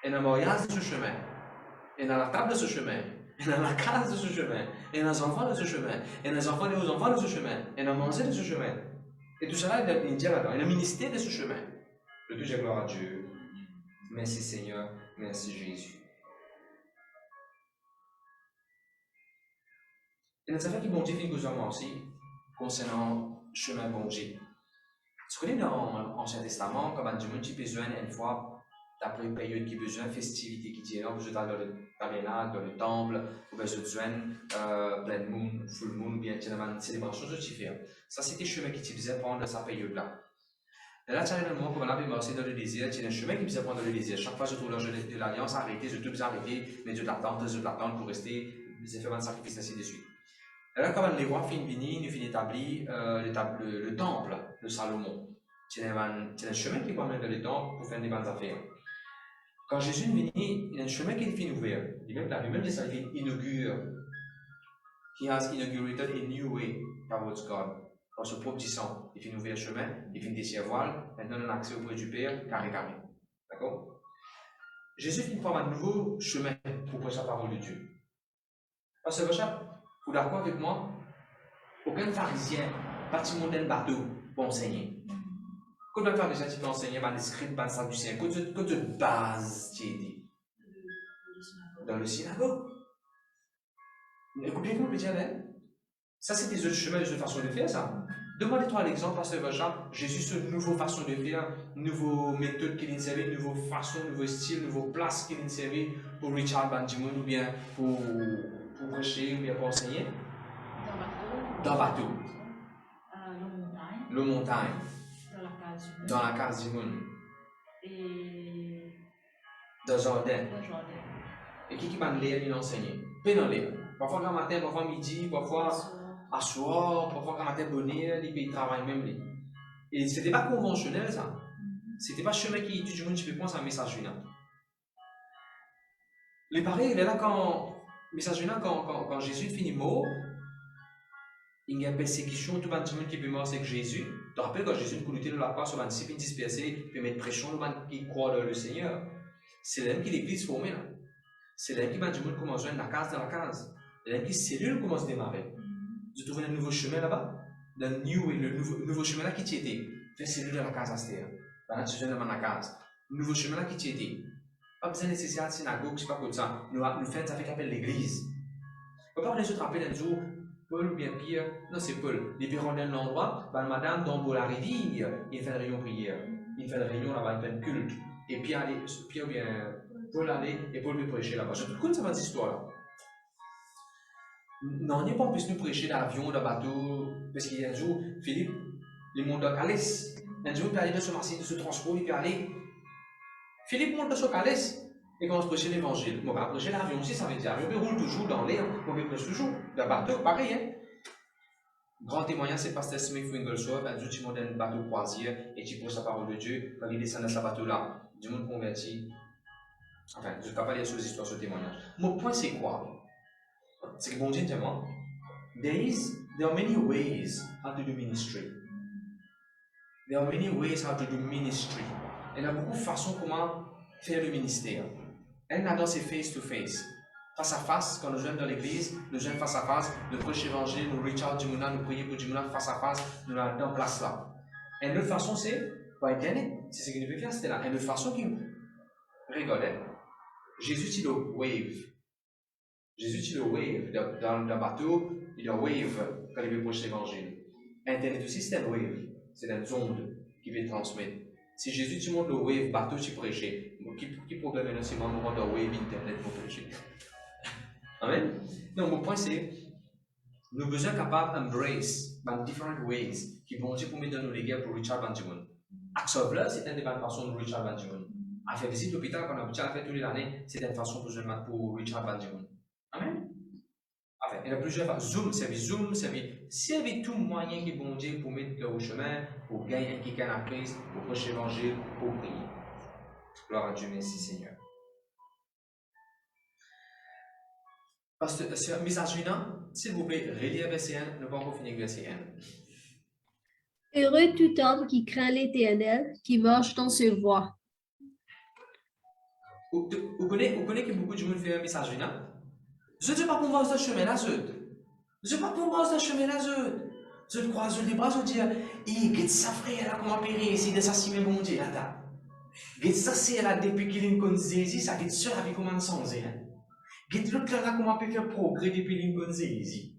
Il y a un mariage de ce chemin. Il y a la table de ce chemin. Il y a la case de ce chemin. Il y a les enfants de ce chemin. Il y a les enfants et aux enfants de ce chemin. Il y a manger de ce chemin. Et tout cela, il y a là-dedans. Il y a le ministère de ce chemin. Le Dieu, gloire à Dieu. Merci Seigneur. Merci Jésus. Il y a des affaires qui bon Dieu fait que moi aussi, concernant le chemin bon Dieu. Tu connais dans l'Ancien Testament, comme un Dieu qui a besoin une fois, d'après une période qui a besoin, festivité qui dit, on besoin dans le tabernacle, dans le temple, ou besoin plein moon, full moon, ou bien une célébration de différentes. Ça, c'était le chemin qui faisait pendant sa période-là. Et là, tu as un moment comme on avait marché dans le désert, tu as un chemin qui faisait prendre dans le désert. Chaque fois que je trouve l'ange de l'Alliance arrêté, je dois arrêter, mais je l'attends pour rester, j'ai fait un sacrifice ainsi de suite. Et là, quand les rois finissent venir, ils finissent établir le temple de Salomon. C'est un chemin qui va mener dans le temple pour faire des bonnes affaires. Quand Jésus est venu, il y a un chemin qui est fini ouvert. Lui-même, il s'est inaugure. He has inaugurated a new way towards God. Dans ce propre sang, il finit ouvrir le chemin, il finit déchirer voile, maintenant on a accès auprès du Père, carré. D'accord? Jésus finit par un nouveau chemin pour prêcher la parole de Dieu. Parce que, vous êtes d'accord avec moi? Aucun pharisien, pas de monde d'un bateau, pour enseigner. Quand un pharisien qui peut enseigner, un script, un sadducéen, quand tu bases, tu es dit. Dans le synagogue. Écoutez-vous, petit Alain. Ça, c'est des autres chemins, des autres façons de faire, ça. Demandez-toi l'exemple, Pasteur Vacham, Jésus, ce nouveau façon de faire, nouveau méthode qu'il a servi, nouveau façon, nouveau style, nouveau place qu'il a servi pour Richard Benjamin, ou bien pour prêcher, ou bien pour enseigner. Dans le bateau. Le montagne. Dans la case du monde. Et Dans le jardin. Et qui va lire et l'enseigner? Peu dans l'air. Parfois le matin, parfois midi, parfois à soir, parfois le matin bonheur, il travaille même. Et ce n'était pas conventionnel ça. Ce n'était pas le chemin qui tout le monde qui peut prendre un message final. Les pareil, il est là quand Jésus finit mort, il y a une persécution, tout le monde qui peut mourir avec Jésus. Tu te rappelles quand Jésus nous de la croix sur un disciple dispersé, il peut mettre pression sur les gens qui croient dans le Seigneur. C'est là que l'église formée là. C'est là que le monde commence à joindre la case dans la case. C'est là que les cellules commencent à démarrer. Tu trouves un nouveau chemin là-bas? Le nouveau chemin là qui t'y était. Fais cellule dans la case à terre. Maintenant tu viens dans la case. Le nouveau chemin là qui t'y était. Pas besoin de nécessaire de synagogue, c'est pas comme ça. Nous faisons ça fait qu'appelle l'église. On peut pas les autres rappeler un jour, Paul ou bien Pierre, non c'est Paul, il peut rendre un endroit, madame dans la rivière, il fait une réunion prière. Il fait une réunion là-bas, il fait un culte. Et Pierre ou bien Paul allait et Paul peut prêcher là-bas. Je te raconte cette histoire-là. Non, on n'est pas plus nous prêcher d'avion, de bateau, parce qu'il y a un jour, Philippe, les monte dans Calais. Un jour, il peut aller dans ce marché, de ce transport, il peut aller. Philippe monte dans ce Calais et commence à prêcher l'évangile. On va prêcher l'avion aussi, ça veut dire l'avion roule toujours dans l'air, on peut prêcher toujours. Le bateau, pareil. Hein? Grand témoignage, c'est Pasteur Smith Wigglesworth, un jour, tu montes dans un bateau croisière et tu prêches la parole de Dieu. Quand il descend dans ce bateau-là, du monde converti. Enfin, je ne vais pas lire sur les histoires, sur le témoignage. Mon point, c'est quoi? C'est que bon Dieu, tellement. There are many ways how to do ministry. There are many ways how to do ministry. Il y a beaucoup de façons comment faire le ministère. Un là-dedans, c'est face-to-face. Face à face, quand nous jeunes dans l'église, nous jeunes face à face, nous prêchons l'évangile, nous reach out Jimouna, nous prions pour Jimouna face à face, nous sommes dans place là. Et une autre façon, c'est par Internet. C'est ce que nous pouvons faire, c'était là. Et une autre façon qui rigolait. Jésus, il a wave. Jésus, il a wave. Dans le bateau, il a wave quand il veut prêcher l'évangile. Internet aussi, c'est un wave. C'est une onde qui veut transmettre. Si Jésus, tu montes le wave bateau, tu prêches. Qui problème est c'est moi, on monte le wave Internet pour prêcher. Amen. Donc, mon point, c'est nous avons besoin capables d'embrace dans différentes ways qui vont dire pour mettre dans nos légumes pour Richard Benjamin. Axovler, c'est une des bonnes façons de Richard Benjamin. À faire visite l'hôpital qu'on a fait tous les années, c'est une façon pour Richard Benjamin. Amen. Enfin, il y a plusieurs Zoom, servir tout moyen qui est bon Dieu pour mettre au chemin, pour gagner quelqu'un à prise, pour prêcher l'évangile, pour prier. Gloire à Dieu, merci Seigneur. Pasteur, message suivant, s'il vous plaît, relire verset 1, ne pas encore finir verset 1. Heureux tout homme qui craint l'Éternel, qui marche dans ses voies. Vous connaissez que beaucoup de gens font un message suivant? Je ne dis pas pour voir ce chemin-là, je ne dis pas pour voir ce chemin-là, je croise les bras, je dis, et ça frère, là, comment périr ici, de ça, si mes bon Dieu, là, get ça, c'est là, depuis qu'il est une Jésus, ça get ça, avec comment changer, hein. Get l'autre là, comment peut faire progrès depuis qu'il est une Jésus.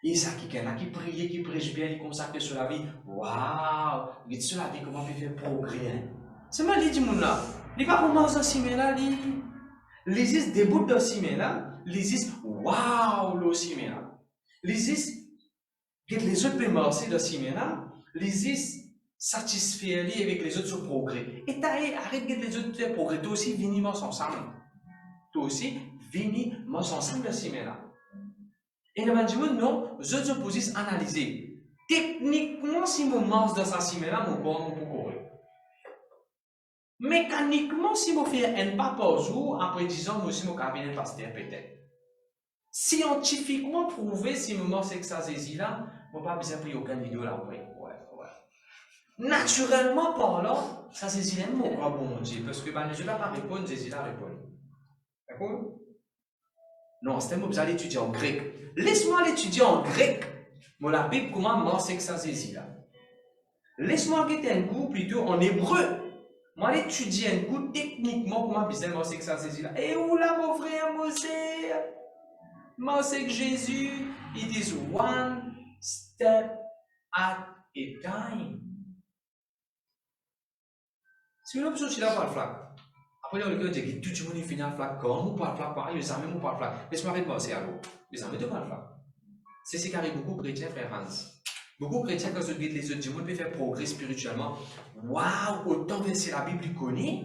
Et ça, qui est là, qui prie, qui prêche bien, qui consacre sur la vie, waouh, get ça, avec comment peut faire progrès, hein. C'est mal, il dit, mon là, il va pour moi, ce chemin-là, les des bouts de chemin-là, les waouh, le chemin-là. Les les autres peuvent marcher de chemin-là, les satisfaire avec les autres sur progrès. Et arrête de les autres faire progrès. Toi aussi, venez ensemble. Toi aussi, venez ensemble de chemin-là. Et le Benjamin, non, les autres opposés analyser. Techniquement, si je marche dans ce chemin-là, je peux courir. Mécaniquement, si je fais un pas par jour, après 10 ans, moi aussi, je peux devenir pasteur peut-être. Scientifiquement prouvé, si je marche avec ça, là, je ne vais pas besoin de prendre aucun vidéo là après. Ouais. Naturellement parlant, ça c'est un mot, bon Dieu, parce que je ne vais pas répondre, Jésus là répond. D'accord? Non, c'est un mot que vous allez étudier en grec. Laisse-moi l'étudier en grec. Moi, la Bible, comment marcher avec ça, Jésus là? Laisse-moi guetter un coup plutôt en hébreu. Moi, l'étudier un coup techniquement, comment besoin marcher avec ça, Jésus là? Et où là, mon frère, Mosé? Moi, c'est que Jésus, it is one step at a time. Si vous avez là par le flac, après le gars dit que tout le monde finit à flac, comme ou par le flac, pareil, les amis ou par le flac. Laisse-moi arrêter de bosser à l'eau. Les amis de par le flac. C'est ce qu'arrive beaucoup de chrétiens, frère Hans. Beaucoup de chrétiens, quand ils disent les autres, du monde peut faire progrès spirituellement. Waouh, autant verser la Bible, il connaît.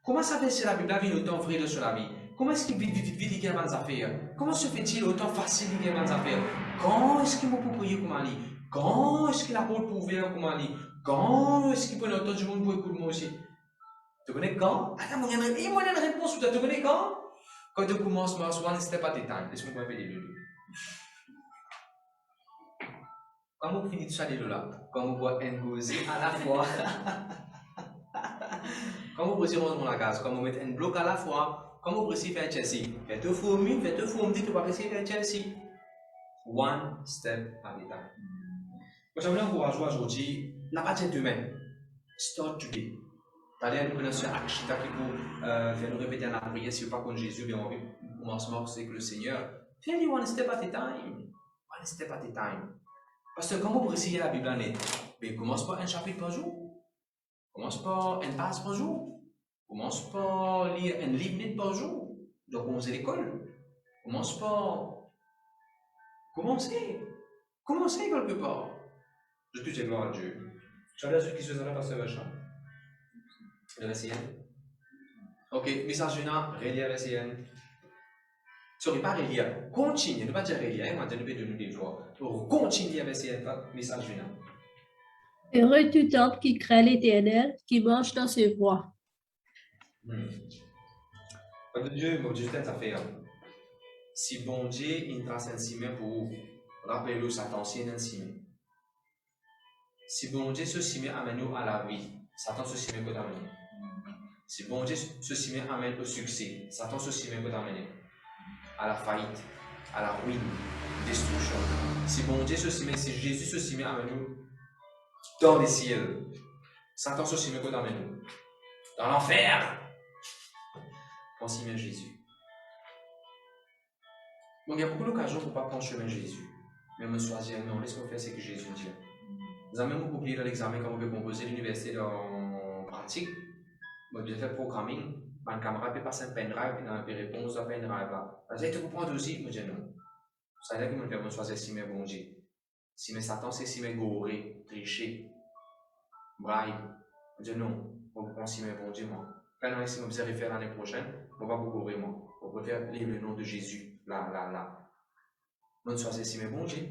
Comment ça verser la Bible, la vie, autant vrai sur la vie? Comment est-ce qu'il vit il gagne des affaires? Comment se fait-il autant facile il gagne des affaires? Quand est-ce qu'il peut prier comme Ali? Quand est-ce qu'il a pour ouvert comme Ali? Quand est-ce qu'il peut autant du monde pour écouter moi aussi? Tu connais quand? Attends, il y a une réponse. Tu connais quand? Quand tu commences à one step at a time. Laisse-moi faire des bébés. Quand vous finissez de chaler là, quand vous boivez un gosé à la fois, quand vous posez la case, quand vous mettez un bloc à la fois, quand vous précisez faire Chelsea, faites deux fourmis, dites que vous précisez faire Chelsea. One step at a time. Moi, j'aimerais encourager aujourd'hui, n'a pas de demain. Start today. D'aller nous connaître sur Akshita qui peut faire nous répéter la prière si vous pas contre Jésus, bien on commence à c'est que le Seigneur. Fais one step at a time. One step at a time. Parce que quand vous précisez la Bible en est, mais commence par un chapitre par jour. Commence par une passe par jour. Commence par lire un livre par jour. Donc commencer l'école. Commence par commencer quelque part. Je te dis gloire à Dieu. Tu as ceux qui se sont là par ce verset. Le verset 1. Ok, message suivant, relire le verset 1. Sorry, pas relire, continue, ne pas dire relire, moi je vais donner des fois. Pour continuer avec ce message suivant. Heureux tout homme qui craint l'Éternel, qui marche dans ses voies. Dieu, mon Dieu, c'est une affaire. Si bon Dieu, il trace un ciment pour vous, rappelez-vous, Satan, c'est un ciment. Si bon Dieu, ce ciment amène nous à la vie, Satan, ce ciment peut t'amener. Si bon Dieu, ce ciment amène au succès, Satan, ce ciment peut t'amener à la faillite, à la ruine, destruction. Si bon Dieu, ce ciment, si Jésus, ce ciment amène nous dans les ciels, Satan, ce ciment peut t'amener nous dans l'enfer. Pensez bien Jésus. Donc, il y a beaucoup d'occasions pour ne pas prendre chemin Jésus. Mais me choisir, non, laisse-moi faire ce que Jésus dit. Nous avons même oublié dans l'examen quand on veut composer l'université en pratique. On doit faire programming. Ma camarade peut passer un pendrive et dans les réponses de pendrive là. Vous allez te comprendre aussi, je dis non. Ça veut dire que je vais choisir si mes bon Dieu. Si mes Satan, c'est si mes goré, tricher, bribe. Je dis non, on va prendre si mes bon Dieu, moi. Quand on essaie de me faire l'année prochaine, on va vous goré, moi. On peut faire le nom de Jésus, là. Mon choisir si mes bon Dieu.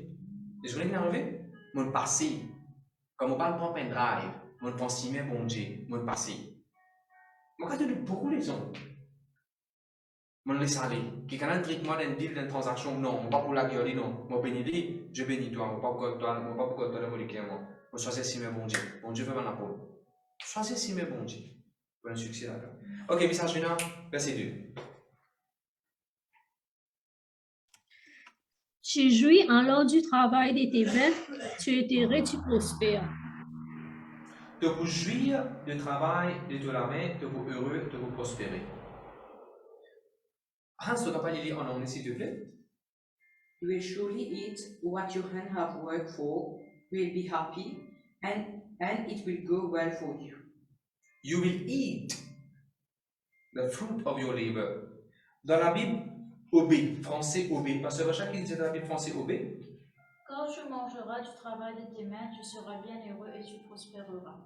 Et je voulais m'arriver, mon passé. Comme on parle pour un pendrive, mon pensée mes bon Dieu, mon passé. Moi, quand tu dis beaucoup les gens, mon laisse aller. Qui quand on trick moi dans deal, dans transaction, non, on pas pour la gueule, non. Moi bénis lui, je bénis toi, on pas pour toi, on pas pour toi, le molécule moi. Moi choisir si mes bon Dieu. Bon Dieu fait mon appel. Choisir si mes bon Dieu. Pour un succès là. Ok, message final, verset 2. Tu jouis alors du travail de tes mains, tu es heureux, tu prospères. Te pour jouir du travail de ta main, te pour heureux, te pour prospérer. Hans, tu peux pas lire en anglais s'il te plaît? You will surely eat what your hand have worked for, will be happy, and it will go well for you. You will eat the fruit of your labor. Dans la Bible, obé, français obé. Parce que Rocha qui dit dans la Bible français obé. Quand tu mangeras du travail de tes mains, tu seras bien heureux et tu prospéreras.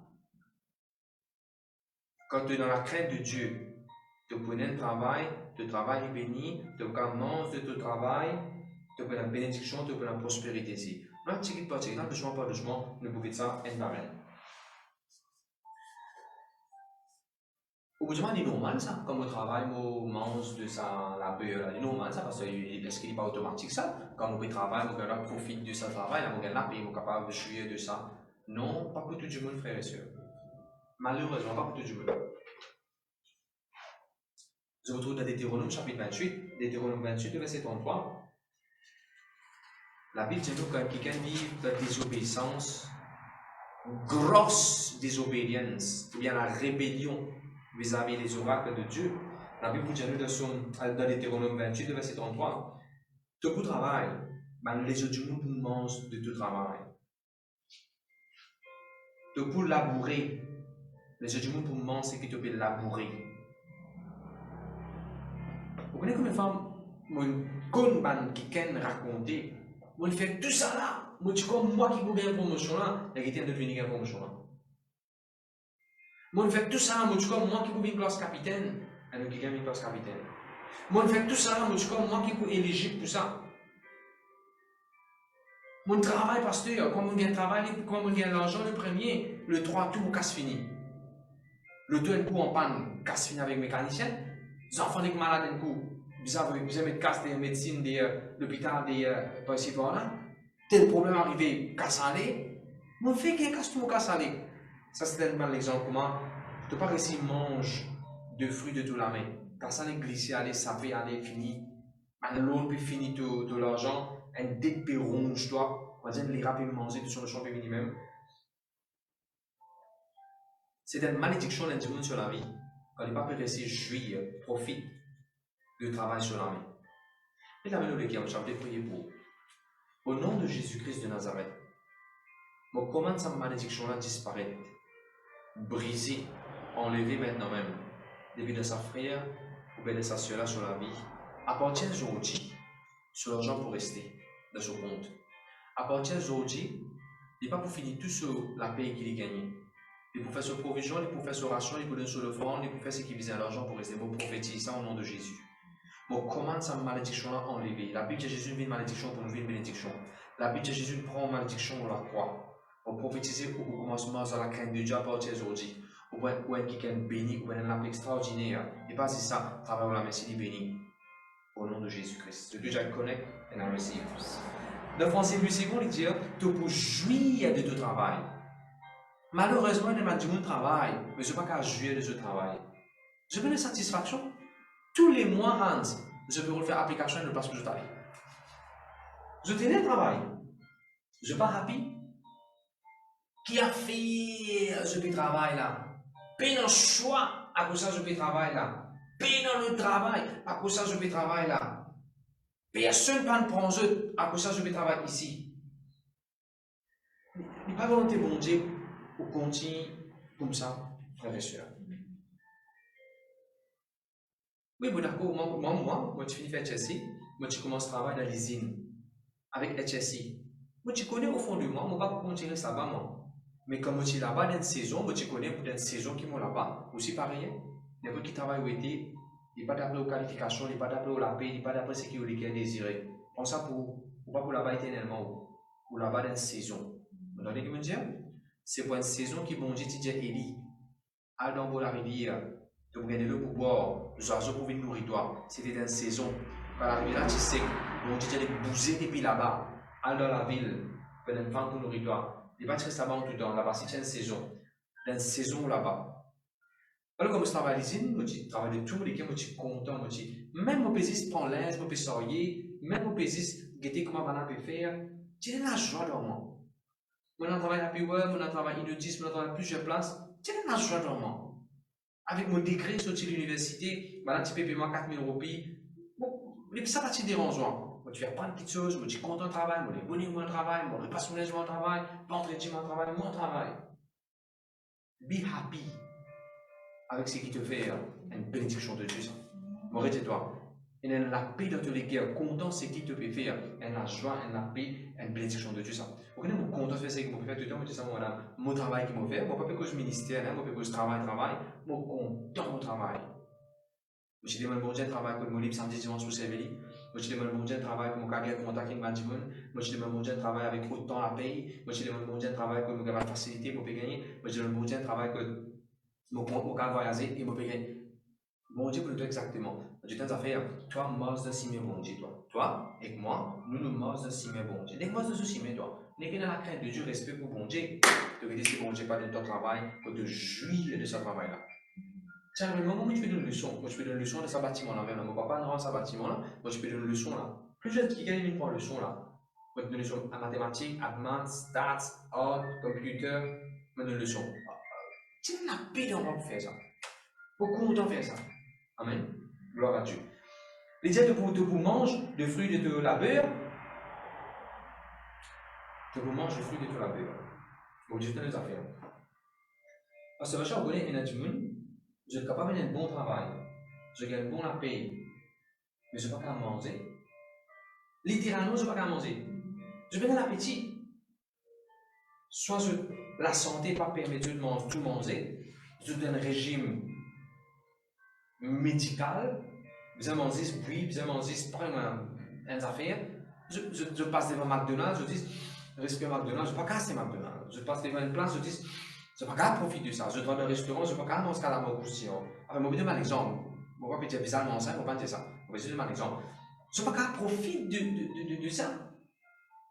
Quand tu es dans la crainte de Dieu, tu prenais le travail est béni, tu commences de ton travail, tu prends la bénédiction, tu prends la prospérité ici. Là, tu quittes pas, tu quittes, doucement par doucement, nous pouvons ça un par un. Au bout du moment, c'est normal ça, comme au travail, on mange de ça, la peur, c'est normal ça, parce qu'il n'est pas automatique ça. Quand on peut travailler, on profite de ce travail, on gagne la paix, on est capable de jouir de ça. Non, pas pour tout le monde, frères et sœurs. Malheureusement, pas pour tout le monde. Je vous retrouve dans Deutéronome chapitre 28, Deutéronome 28, verset 33. La Bible dit nous quand quelqu'un vit dans la désobéissance, grosse désobéissance, ou bien la rébellion vis-à-vis des oracles de Dieu. La Bible dit nous dans Deutéronome 28, verset 33. Tout pour travail, les autres du monde mangent de tout travail. Tout pour labourer, les autres du monde mangent ce qui te peut labourer. Vous connaissez combien de femmes, mon conban qui can raconter, moi fait tout ça là, moi tu comme moi qui vous gagne promotion là, la guitare de venir gagner promotion là. Moi fait tout ça là, moi tu comme moi qui vous gagne place capitaine, elle qui gagne place capitaine. Moi fait tout ça là, moi tu comme moi qui vous éligible pour ça. Mon travail pasteur, quand on gagne travail, quand on gagne l'argent le premier, le 3 tout casse fini. Le 2 un coup en panne, casse fini avec mécanicien. Les enfants sont malades un coup, ils ont mettre casse des médecines de l'hôpital des participants là. Tel problème arrivé, casse aller. Mon fait qu'il casse tout, casse aller. Ça c'est tellement l'exemple comment tu pas réussir mange de fruits de toute la main. Casse aller, glisser aller, saper aller, fini. Un loan peut finir tout l'argent, un dette peut ronge toi. On va dire les rapidement manger sur le champ minimum. C'est une malédiction d'un monde sur la vie. Quand il n'a pas pu rester jouir, profite du travail sur la main. Et la mélodie qui a chanté, prier pour. Au nom de Jésus-Christ de Nazareth, moi, comment cette malédiction-là disparaît, brisée, enlevée maintenant même, depuis de sa frère ou bien de sa soeur sur la vie, appartient aujourd'hui sur l'argent pour rester dans son compte. Appartient aujourd'hui, il n'est pas pour finir tout sur la paix qu'il a gagnée. Il peut faire sa provision, il peut faire sa ration, il peut donner sur le front, il peut faire ce qui vise à l'argent pour rester. Moi, prophétise ça au nom de Jésus. Bon, comment cette malédiction-là enlevée? La Bible de Jésus vit une malédiction pour nous vivre une bénédiction. La Bible de Jésus prend une malédiction, on la croit. On prophétise au commencement à la crainte de Dieu à partir d'aujourd'hui. Ou bien quelqu'un béni, ou bien un appel extraordinaire. Et pas si ça, à travers la merci, il est béni. Au nom de Jésus-Christ. Depuis que je connecte, et la receive. Dans Français plus second, il dit, tu peux jouir de ton travail. Malheureusement, il y a du monde travail, mais je ne peux pas jouir de ce travail. Je veux une satisfaction. Tous les mois, Hans, je peux refaire application et ne pas ce que je travaille. Je tenais le travail. Je ne suis pas happy. Qui a fait ce travail là? Paye dans le choix, à cause de ça, je peux travailler là. Paye dans le travail, à cause de ça, je peux travailler là. Personne ne prend prendre à cause de ça, je peux travailler ici. Il n'y a pas volonté bon Dieu. Ou continue comme ça, frères et sœurs. Oui, bon d'accord, moi, tu finis faire HSI, moi, tu commences à travailler dans l'usine avec HSI. Moi, tu connais au fond de moi, moi, pas continuer ça là-bas, moi. Mais comme tu es là-bas dans une saison, moi, tu connais pour une saison qui est là-bas, aussi pareil. N'importe qui travaille où était, il n'y a pas d'appel aux qualifications, il n'y a pas d'appel au la paix, il n'y a pas d'appel à ce qu'il a désiré. On ça pour ou pas pour là-bas éternellement, ou là-bas dans une saison. Vous entendez ce que je veux dire? C'est pour une saison qui, bon Dieu, tu dis, Élie, allez dans la rivière, tu vas gagner l'eau pour boire, les oiseaux pour venir nourrir toi. C'était dans une saison. Quand la rivière, tu sais, bon Dieu, tu allais bouger depuis là-bas, allez dans la ville, pour une femme pour nourrir toi. Il va te rester là-bas en tout temps, là-bas, si tu as une saison. Dans une saison là-bas. Alors, comme je travaille ici, je travaille de tous les cas, je suis content, même mon pésis prend l'aise, mon pésis sortir, même mon pésis guetter comment on peut faire, j'ai de la joie dans moi. Mon travail à Piweb, mon travail inutile, mon travail à plusieurs places, j'ai de la joie dans moi. Avec mon décret sorti de l'université, maintenant tu payes moi 4 000 roupies, bon, ça va te déranger. Tu fais pas de petites choses, je suis content de travail, je suis bonne mon travail, je repasse mon mon travail, pas entretien mon travail, mon travail. Be happy. Avec ce qui te fait une bénédiction de Dieu. Arrête-toi. Il y a la paix dans tous les cœurs. Content ce qui te peut faire. Il y a la joie, il y a la paix, une bénédiction de Dieu. Vous connaissez, je suis content de faire ce que je fais tout le temps. Je dis ça, mon travail qui me fait. Je ne pas que ministère, je ne pas que je travaille. Je suis content de mon travail. Je demande bon Dieu de travail pour mon libre samedi, dimanche pour servir. Je demande bon Dieu de travail pour mon carrière, pour mon taquin, je demande bon Dieu de travail avec autant la paix. Je demande bon Dieu de travail pour me faciliter pour gagner. Je demande bon Dieu de travail pour mon cas voyager et mon payer. Bon Dieu pour toi exactement. Du temps à faire, toi, mors de simer bon Dieu, toi. Toi et moi, nous mors de simer bon Dieu. Dès que mors de simer, toi, dès que dans la crainte de Dieu, respect pour bon Dieu, tu veux dire si bon Dieu pas de ton travail, pour te jouir de ce travail-là. Tiens, le moment où tu fais une leçon, moi je fais une leçon de ce bâtiment-là, mon papa ne rend ce bâtiment-là, moi je fais une leçon là. Plus jeune qui gagne une leçon là. Moi je fais une leçon en mathématiques, maths, stats, art, computer, moi une leçon. Tu as la paix dans pour faire ça. Beaucoup de temps faire ça. Amen. Gloire à Dieu. Les dieux de vous mangent des fruits de ton labeur. De vous mangent des fruits de ton labeur. Bon Dieu, c'est nos affaires. Parce que je connais un monde, je suis capable de faire un bon travail. Je gagne bon la paix. Mais je ne peux pas manger. Littéralement, je ne peux pas manger. Je vais dans l'appétit. Soit la santé pas permet de tout manger, je donne un régime médical, besoin manger oui, besoin manger pas une affaire. Je passe devant McDonald's, je dis, respire McDonald's, je ne peux pas casser McDonald's. Je passe devant une place, je dis, je ne peux pas profiter de ça. Je dois dans un restaurant, je ne peux pas manger à la croustillant. Alors, je vais donner un exemple. Je ne vais pas dire bizarrement ça, je ne vais pas dire ça. Je vais donner un exemple. Je ne peux pas profiter de ça.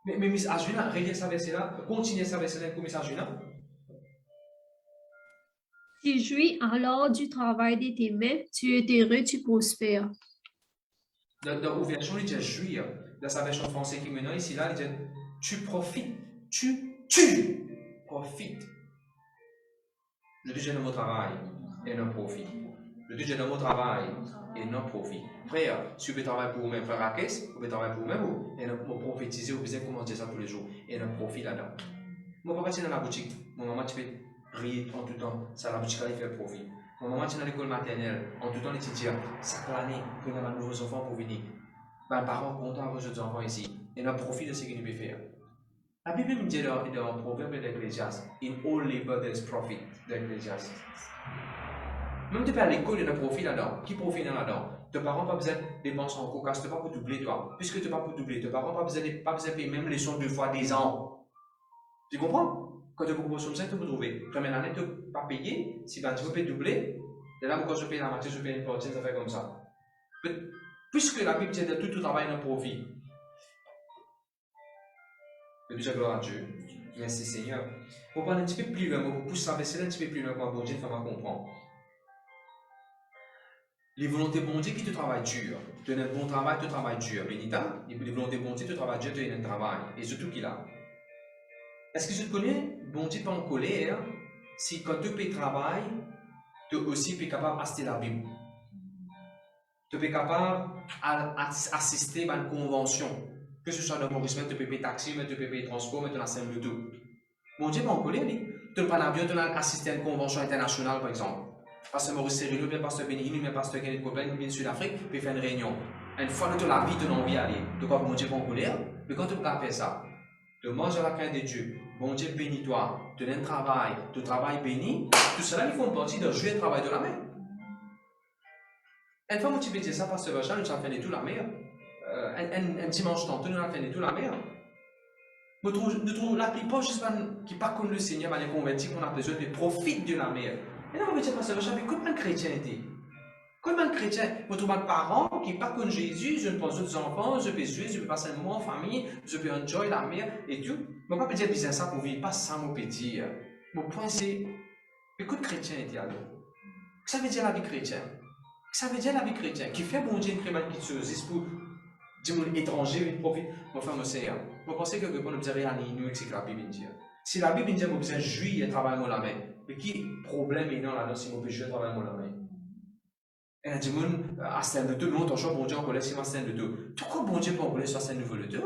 Mais à Julien, regarde ça verset-là, continuez ça verset-là, comme ça Julien. Tu jouis alors du travail de tes mains, tu es heureux, tu prospères. Dans la version, il dit jouir. Dans sa version française qui maintenant ici, là, il dit tu profites. Tu profites. Je dis j'ai dans mon travail et non profit. Je dis j'ai dans mon travail et non profit. Frère, si vous pouvez travailler pour vous-même, frère Rakes, vous pouvez travailler pour vous-même, et non prophétiser, vous pouvez commencer ça tous les jours, et non profit là-dedans. Mon papa, c'est dans la boutique. Mon maman, tu fais prier en tout temps, ça la boutique, il fait profit. Mon maman, tu es dans l'école maternelle, en tout temps, les étudiants, ça l'année, pour avoir de nouveaux enfants pour venir. Les parents contents avec vos enfants ici, et non profit de ce qu'ils peuvent faire. La Bible me dit dans le proverbe d'Ecclésiaste, in all labor there is profit, d'Ecclésiaste. Même tu peux à l'école, il y a un profit là-dedans. Qui profite là-dedans? Tes parents n'ont pas besoin de dépenser en coca, tu n'as pas pour doubler toi. Puisque tu n'as pas pour doubler, tes parents n'ont pas besoin de payer même les leçons 2 fois 10 ans. Tu comprends? Quand tu proposes comme ça, tu peux trouver. Première année, tu ne peux pas payer. Si ben, tu veux payer doubler, et là, quand je paye la moitié, je paye une partie, ça fait comme ça. Mais, puisque la Bible dit que tout travail est un profit. Et puis, gloire à Dieu. Merci Seigneur. Pour parler un petit peu plus loin, pour pousser la vaisselle un petit peu plus loin, pour bon Dieu, il faut comprendre. Les volontés bon Dieu qui te travaillent dur. Tu as un bon travail, tu travailles dur. Bénita, les volontés bon Dieu, tu travailles dur, tu as un travail. Et surtout qu'il a. Est-ce que tu connais, bon Dieu pas en colère, si quand tu peux travailler, tu aussi es capable d'assister la Bible. Tu es capable d'assister à une convention. Que ce soit dans Maurice, tu peux payer taxi, tu peux payer transport, tu as un tout. Bon Dieu pas en colère, tu ne peux pas bien, tu as assisté à une convention internationale, par exemple. Pasteur Maurice Cyril, bien Pasteur Béni, bien Pasteur Kenneth Copain, bien Sud-Afrique, puis faire une réunion. Une fois que tu as la vie, tu as envie d'aller. Tu crois que mon Dieu pas en colère, mais quand tu peux faire ça, tu manges à la crainte de Dieu, bon Dieu bénis toi, tu as un travail, tu travailles béni, tout cela, il faut une partie de jouer le travail de la main. Une fois que tu peux dire ça, Pasteur Bachar, nous avons fait de tout la mer. un dimanche tantôt, nous avons fait tout la mer. Nous trouvons la plupart qui pas connaissent le Seigneur, mais les convertis qu'on a besoin de profiter de la mer. Et là, on va dire, parce que j'avais combien de chrétiens étaient? Combien de chrétiens? Vous trouvez des parents qui pas connaissent Jésus, je ne pense aux enfants, je peux jouer, je peux passer un moment en famille, je peux enjoy la mer et tout. Je ne peux pas dire bizarre ça pour vivre, pas ça, mon petit. Mon point, c'est, écoute, chrétien était alors. Ça veut dire la vie chrétienne. Ça veut dire la vie chrétienne. Qui fait bon Dieu une très bonne chose pour des gens étrangers, ils profitent. Mon frère, mon Seigneur, vous pensez que nous disons rien à nous, c'est que la Bible dit. Si la Bible dit que nous besoin de jouir et travailler la main, mais qui problème est dans là-dedans si nous pouvons jouer et travailler la main? Et là, des gens, à ce de tout, nous, on change bon Dieu en colère, c'est ma scène de tout. Tout quoi bon Dieu peut en colère sur scène nouveau de tout?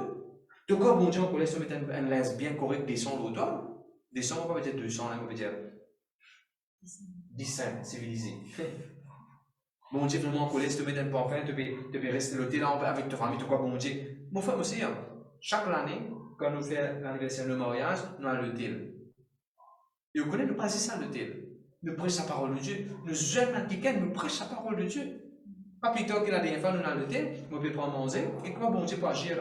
Tout quoi bon Dieu en colère sur mettre un linge bien correct, descendre au toit? Descendre, on va dire 200, on va dire 10 civilisé. Bon Dieu, vraiment en colère, si tu mets un parfum, tu peux rester l'hôtel avec ta famille, tout quoi, bon Dieu. Mon frère aussi, chaque année, quand nous faisons l'anniversaire de mariage, nous avons l'hôtel. Et vous connaissez, nous passons ça à l'hôtel. Nous prêchons la parole de Dieu. Nous jeunes américains, nous prêchons la parole de Dieu. Pas plus tard que la dernière fois, nous avons l'hôtel, nous pouvons prendre manger. Et comment bon Dieu peut agir?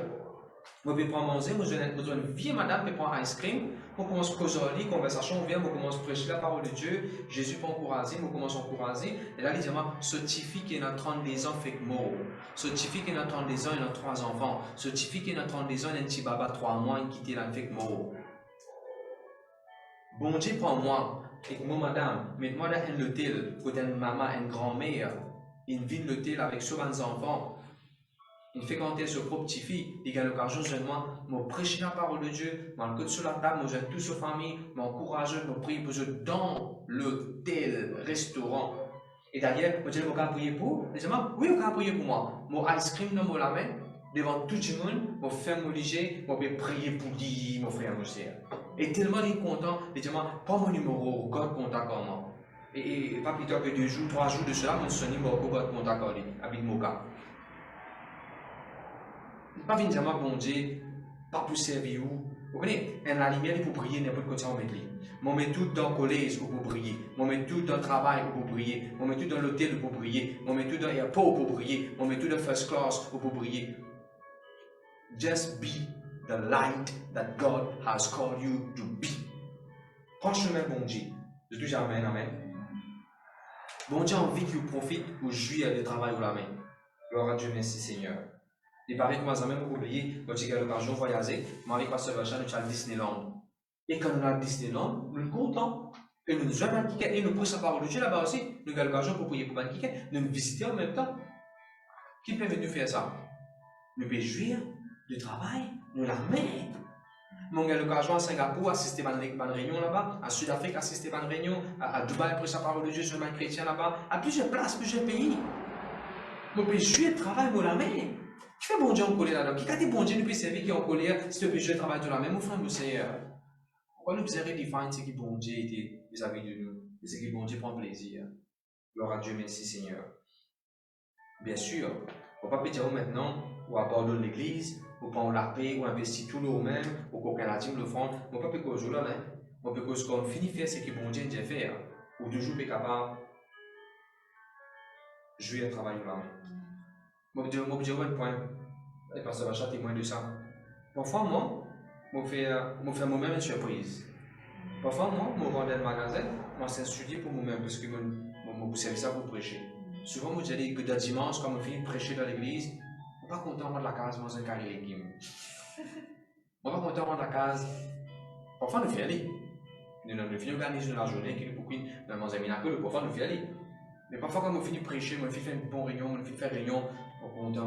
Nous pouvons prendre manger, nous avons une vieille madame qui prend ice cream. On commence à causer, conversation, on vient, on commence à prêcher la parole de Dieu. Jésus peut encourager, on commence à encourager. Et là, il dit, certifie qu'il a 32 ans, fait que mort. Certifie qu'il a 32 ans, il a 3 enfants. Certifie qu'il a 32 ans, il a un petit baba 3 mois, il quitte la fait que mort. Bon Dieu prend moi, et moi, madame, mettez-moi dans un hôtel, côté une maman, une grand-mère, une vie de l'hôtel avec sur 20 enfants. Il fait compter sur propre petit-fille, il gagne l'occasion de moi prêcher la parole de Dieu, moi le sur la table, moi j'aide toute sa famille, m'encourage, moi prie pour eux dans l'hôtel, restaurant. Et derrière, moi je dis, vous pouvez prier pour? Je dis, oui, vous pouvez prier pour moi. Mon ice cream dans la main, devant tout le monde, moi faire mon léger, moi peux prier pour lui, mon frère, mon frère. Et tellement il est content, il dit, prends mon numéro, regarde contact avec moi. Et pas plus tard que 2 jours, 3 jours de cela, mon sonné, moi regarde contact avec lui, avec Moka. Pas venir dire, bon Dieu, pas pour servir où. Vous comprenez? Et la lumière, pour prier, n'importe quoi, on met lui. On met tout dans le collège pour prier. On met tout dans le travail pour prier. On met tout dans l'hôtel pour prier. On met tout dans l'airport pour prier. On met tout dans first class pour prier. Just be the light that God has called you to be. Prends le chemin, bon Dieu. Je dis amen, amen. Bon Dieu a envie que vous profitez pour jouir du travail ou la main. Gloire à Dieu, merci Seigneur. Et pareil, comme ça, même vous oubliez, quand tu as l'occasion de voyager, moi avec Pasteur Vachan, nous sommes à Disneyland. Et quand nous sommes à Disneyland, nous sommes contents. Et nous sommes à et nous prêchons la parole de Dieu là-bas aussi. Nous avons l'occasion pour prier pour les gens, nous nous visiter en même temps. Qui permet de nous faire ça? Nous pouvons jouir du travail, nous la mettre. Nous avons l'occasion à Singapour, assister à une réunion là-bas, à Sud-Afrique, assister à une réunion, à Dubaï, prêcher la parole de Dieu sur les chrétiens là-bas, à plusieurs places, plusieurs pays. Nous pouvons jouir du travail, nous la mettre. Qui fait bon Dieu en colère là-dedans? Qui a dit bon Dieu nous peut servir qui est en colère si tu veux jouer le travail de la même? Mon frère, mon Seigneur. Pourquoi nous devons redéfinir ce qui bon Dieu était vis-à-vis de nous? Et ce qui bon Dieu prend plaisir. Gloire à Dieu, merci Seigneur. Bien sûr, on ne va pas dire maintenant, ou abandonne l'église, ou prendre la paix, ou investir tout le même, ou qu'aucun a dit le fond. On ne peut pas causer là, on peut causer qu'on finit faire ce que bon Dieu a fait, ou toujours être capable de jouer le travail de la main. Je vais dire un point, et parce que je vais témoin de ça. Parfois, moi, je fais moi-même une surprise. Parfois, moi, je vais dans le magasin, je s'instruis pour moi-même, parce que je servis ça pour prêcher. Souvent, je dis que le dimanche, quand je finis de prêcher dans l'église, je ne suis pas content de la case dans un carré légumes. Je ne suis pas content de la case. Parfois, nous faisons aller. Nous finissons d'organiser la journée, qui est beaucoup dans mon ami, parfois, nous faisons aller. Mais parfois, quand je finis de prêcher, je finis de faire une bonne réunion, je finis de faire une réunion. On mange un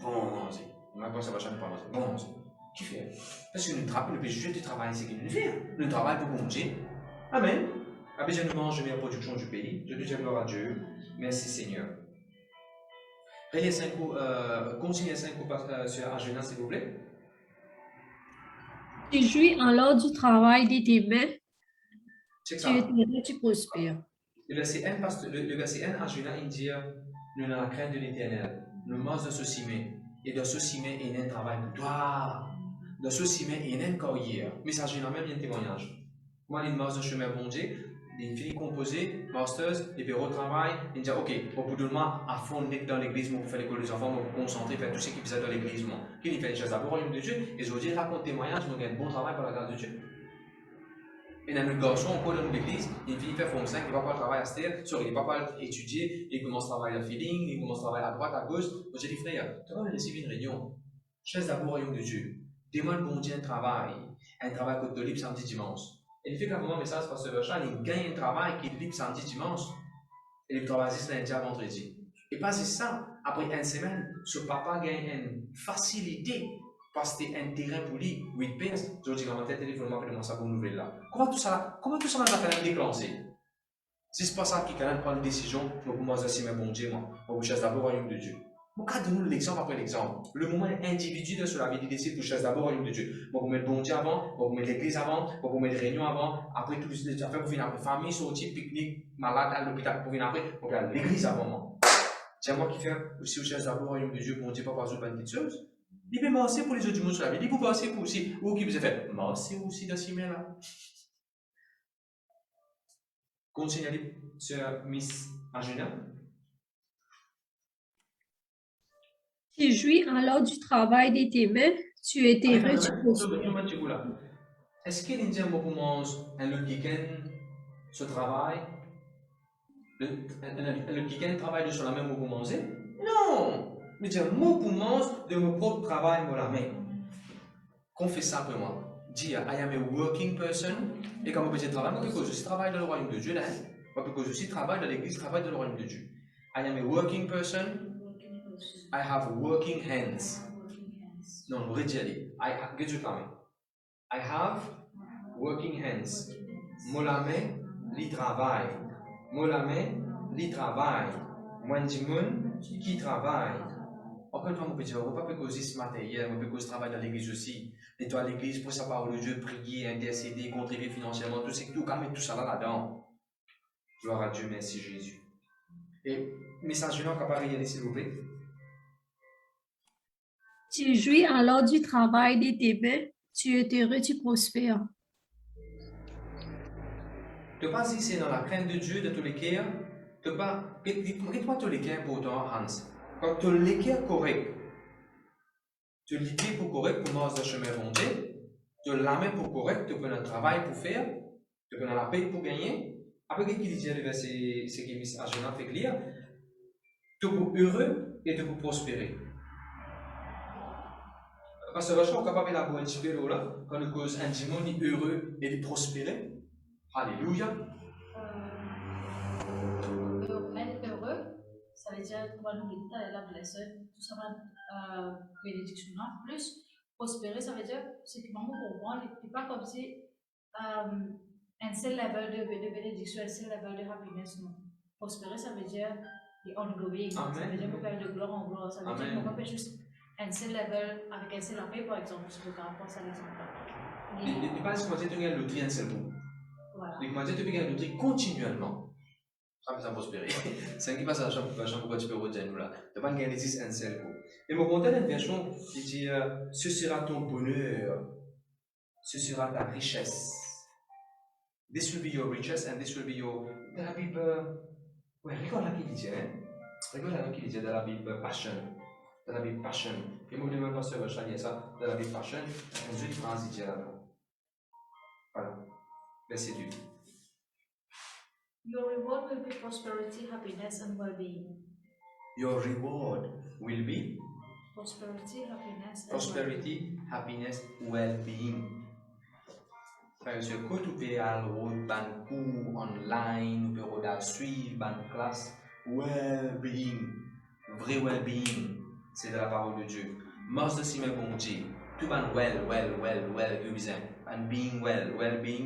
bon manger. Maintenant, ça va changer pas manger. Bon manger. Qui fait? Parce que nous travaillons, nous juger du travail, c'est ce que nous faisons. Nous travaillons pour manger. Amen. Après, je nous mange de la production du pays. Je dis gloire à Dieu. Merci Seigneur. Continuez 5 coups sur Agena, s'il vous plaît. Tu jouis alors du travail de tes mains. Check ça. Tu prospères. Le verset 1, Agena, il dit nous avons la crainte de l'Éternel. Nous mangeons de ce ciment. Et dans ce ciment, il y a un travail pour toi. Dans ce ciment, il y a un carrière. Mais ça, j'ai même un témoignage. Moi, il mange de chemin bon Dieu. il finit composer, masters, et puis retravaille, il dit ok, au bout de mois, à fond dans l'église, pour faire l'école des enfants, pour vous concentrer, faire tout ce qui faisait dans l'église, qui fait les choses d'abord au royaume de Dieu, et je vous dis, raconte témoignage, je un bon travail par la grâce de Dieu. Et dans le garçon, encore dans l'église, il finit faire fonction, il va pas travailler à cette heure, il va pas étudier, il commence à travailler à feeling, il commence à travailler à droite, à gauche. Moi j'ai dit frère, tu vas recevoir une réunion, chaise d'abord au royaume de Dieu, demande bon Dieu un travail que tu libre samedi dimanche. Et il fait qu'à un moment, message parce que il gagne un travail qui est libre samedi dimanche, et il travaille juste lundi à vendredi. Et pas c'est ça, après une semaine, ce papa gagne une facilité. Parce que c'est un terrain pour lui, 8 pièces, je dis comment téléphone m'a fait ça pour une nouvelle là. Comment tout ça va quand même déclencher? Si c'est pas ça qui quand même prend une décision, pour moi, c'est mon bon Dieu, moi, pour chercher d'abord au royaume de Dieu. Pourquoi donner l'exemple après l'exemple? Le moment individuel sur la vie, il décide pour chercher d'abord au royaume de Dieu. Pour vous mettre bon Dieu avant, pour vous mettre l'église avant, pour vous mettre réunion avant, après tout les affaires pour venir après famille, sortie, pique-nique, malade à l'hôpital pour venir après, pour faire l'église avant moi. C'est moi qui fais aussi au chercher d'abord au royaume de Dieu, pour Dieu, pas par une petite chose. Il peut marcher pour les autres du monde sur la vie. Il peut marcher pour aussi. Ou qui vous a fait marcher aussi dans ces mains-là. Continuez sur Miss Agena. Tu jouis alors du travail de tes mains, tu es heureux, tu prospères. Est-ce qu'il y a un mot pour manger un week-end, ce travail? Le week-end travaille sur la même mot pour manger? Non! Mais j'ai un mot pour manger de mon propre travail, moi la main. Qu'on fait simplement. Dire, I am a working person. Et quand on peut travailler, moi, parce que je travaille dans le royaume de Dieu, là. Parce que je travaille dans l'église, je travaille dans le royaume de Dieu. I am a working person. I have working hands. Non, on redit aller. Get you coming. I have working hands. Moi la main, li travaille. Moi la main, li travaille. Moi, qui travaille. Encore une fois, mon petit, on ne peut pas causer ce matin, hier, on peut causer ce travail dans l'église aussi. Nettoyer l'église pour sa parole de Dieu, prier, intercéder, contribuer financièrement, tout ça, mettre tout ça là-dedans. Gloire à Dieu, merci Jésus. Et, message là, on peut réaliser, s'il vous plaît. Tu jouis alors du travail de tes mains, tu es heureux, tu prospères. Tu ne pas si c'est dans la crainte de Dieu, de tous les cœurs, tu pas. Dites-moi tous les cœurs pour toi, Hans. Quand tu les cœurs corrects, tu l'idée pour correct pour marcher dans le chemin fondé, tu la main pour correct, tu peux un travail pour faire, tu peux la paix pour gagner. Après, qu'est-ce qu'il dit le verset, c'est qu'il met à Jonathan fait lire, tu peux heureux et tu peux prospérer. Parce que je suis capable de la bonne espérance là, quand le cause un démon est heureux et de prospérer. Alléluia. Être heureux, ça veut dire, comme nous dit, la blessure, tout ça va bénédiction là. Plus, prospérer, ça veut dire, c'est que maman pour moi, c'est pas comme si un seul level de bénédiction, un seul level de happiness. Non. Prospérer, ça veut dire ongoing. Ça veut dire qu'on fait de gloire en gloire. Ça veut dire qu'on fait juste un seul level avec un seul appel, par exemple, si vous avez pensé à l'exemple. Il ne pas se commencer à gagner le tri un seul coup. Voilà. Il commence à gagner le tri continuellement. Ça peut prospérer. C'est un qui passe à la chambre pour tu peux retenir nous là. Tu ne pas gagner un seul coup. Et mon content d'une version, il dit ce sera ton bonheur, ce sera ta richesse. This will be your riches and this will be your. Dans la Bible, ouais, regarde là qu'il dit, hein. Regarde là qu'il dit dans la Bible Passion. Dans la Bible Passion. Et moi, je ne vais pas se rechercher ça. Dans la Bible Passion, une jolie phrase il dit là-dedans. Voilà. Verset 2. Your reward will be prosperity, happiness, and well-being. Your reward will be prosperity, happiness, well-being. Parce que quand tu peux aller dans cours online, tu peux suivre dans classe, well-being, vrai well-being, c'est de la parole de Dieu. Marche de si même bon Dieu. Tout ban well, and being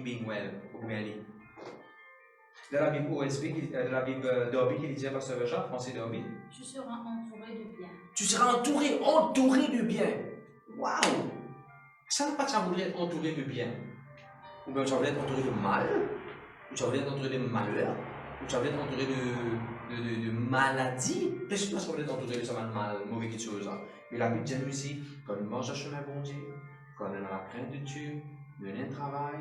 being well, pour bien lire. Dans la Bible OSB, dans la Bible d'Orbi qui disait Pasteur Richard, français d'Orbi. Tu seras entouré de bien. Tu seras entouré de bien. Waouh! Ça n'a pas de voudrait être entouré de bien. Ou bien tu vas être entouré de mal, ou tu vas être entouré de malheur, ou tu vas être entouré de maladie. Qu'est-ce que tu vas être entouré de ça mal, mauvais quelque chose? Mais la Bible dit aussi, quand on mange un chemin bon Dieu, quand on a la crainte de Dieu, on a un travail,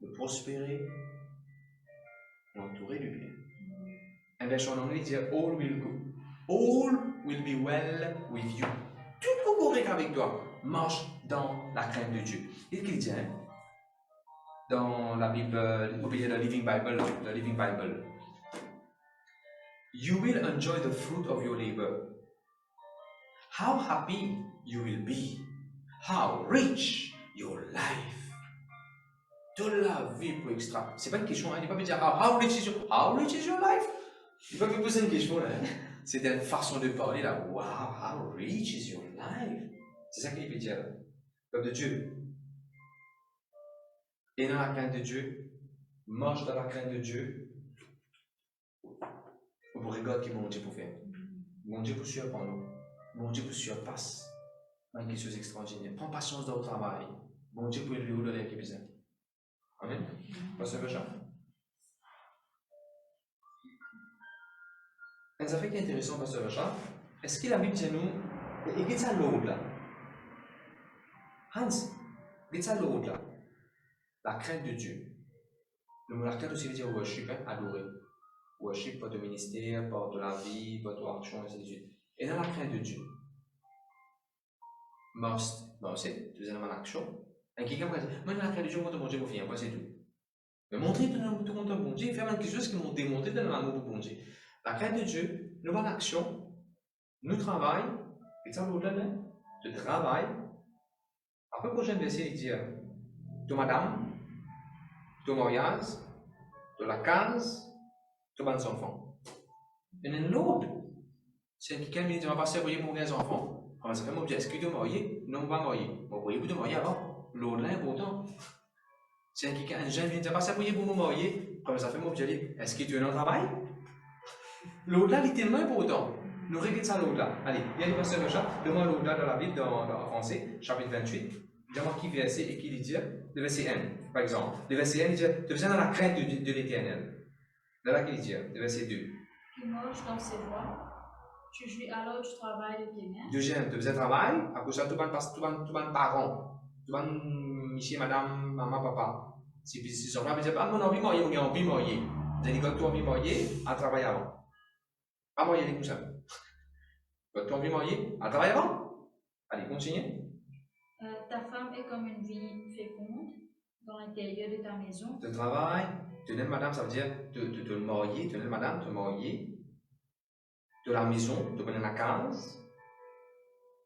de prospérer, entouré du bien. Un verset en anglais dit all will be well with you. Tout est correct avec toi. Marche dans la crainte de Dieu. Et qu'il dit dans la Bible, la Living Bible, you will enjoy the fruit of your labor. How happy you will be. How rich your life. De la vie pour extra. C'est pas une question, il n'est pas me dire how rich is your life? Il ne va pas me poser une question là. C'est une façon de parler là. Wow, how rich is your life? C'est ça qu'il veut dire là. Peuple de Dieu. Et dans la crainte de Dieu, marche dans la crainte de Dieu. Vous regardez qui bon Dieu pour faire. Bon Dieu pour suivre pour nous. Bon Dieu pour suivre passe. Dans quelque chose d'extraordinaire. Prends patience dans le travail. Bon Dieu pour élever vous dans les besoin. Amen. Pasteur Richard. Un affaire qui est intéressant, Pasteur Richard, est-ce que la Bible dit nous, et qu'est-ce que l'autre là? Hans, qu'est-ce que l'autre là? La crainte de Dieu. Le mot la crainte aussi veut dire worship, adorer. Worship, pas de ministère, pas de la vie, pas de action, ainsi de suite. Et dans la crainte de Dieu, must, c'est, tu faisais dans l'action. Et quelqu'un va dire, moi, dans la crainte de Dieu, moi, mon Dieu, mon fils, c'est tout. Mais montrer tout le monde bon Dieu, faire quelque chose qui m'ont démontré dans l'amour pour bon Dieu. La crainte de Dieu, nous avons l'action, nous travaillons, et ça, l'autre là, je travaille. Après, le prochain verset, il dit, de madame, de mariage, de la case, de bonnes enfants. Et l'autre, c'est quelqu'un qui dit, on va passer pour les enfants. Alors, ça fait mon Dieu, est-ce que tu es marié? Non, pas marié. Bon, vous te marier avant. L'autre là, important. C'est quelqu'un, un jeune vient dire, passer pour vous marier. Alors, ça fait mon Dieu, est-ce que tu es dans le travail? L'autre là, il est tellement important. Nous regardons ça l'autre là. Allez, il y a des pasteur Richard, demande l'autre là dans la Bible, dans français, chapitre 28. Dis-moi qui verset et qui dit, le verset 1, par exemple. Le verset 1, il dit, tu viens dans la crainte de l'Éternel. Là, qu'il dit, le verset 2. Tu marches dans ses voies, tu jouis alors du travail de tes mains. Deuxième, tu faisais travail, à cause de ça, tu vas parents, tu vas monsieur, madame, maman, papa. Si on va dire, ah, mon envie de marier, on a envie de marier. Vous avez dit, quand tu as envie de marier, à travailler avant. Pas marier les coussins. Quand tu as envie de marier, à travailler avant. Allez, continuez. Ta femme est comme une vie féconde dans l'intérieur de ta maison. Tu travailles, tu n'aimes madame, ça veut dire te marier, tu n'aimes madame, te marier. De la maison, tu connais la case.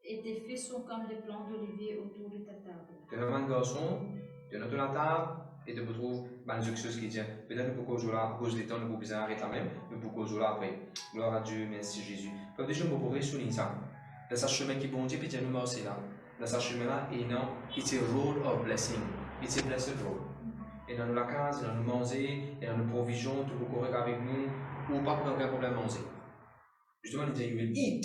Et tes fils sont comme des plants d'olivier autour de ta table. Tu n'aimes un garçon, tu n'aimes la table, et tu retrouves quelque chose qui dit, peut-être que pour là, à cause du temps, nous pouvons arrêter quand même, mais pour cause là après. Gloire à Dieu, merci Jésus. Comme déjà, vous pouvez souligner ça. Dans ce chemin qui est bon Dieu, puis nous aussi là. Dans ce chemin-là, et non, it's a road of blessing. It's a blessed road. Et dans la case, dans nous manger, et dans nos provisions, tout le correct avec nous, ou pas pour aucun problème manger. Justement, il dit, you will eat,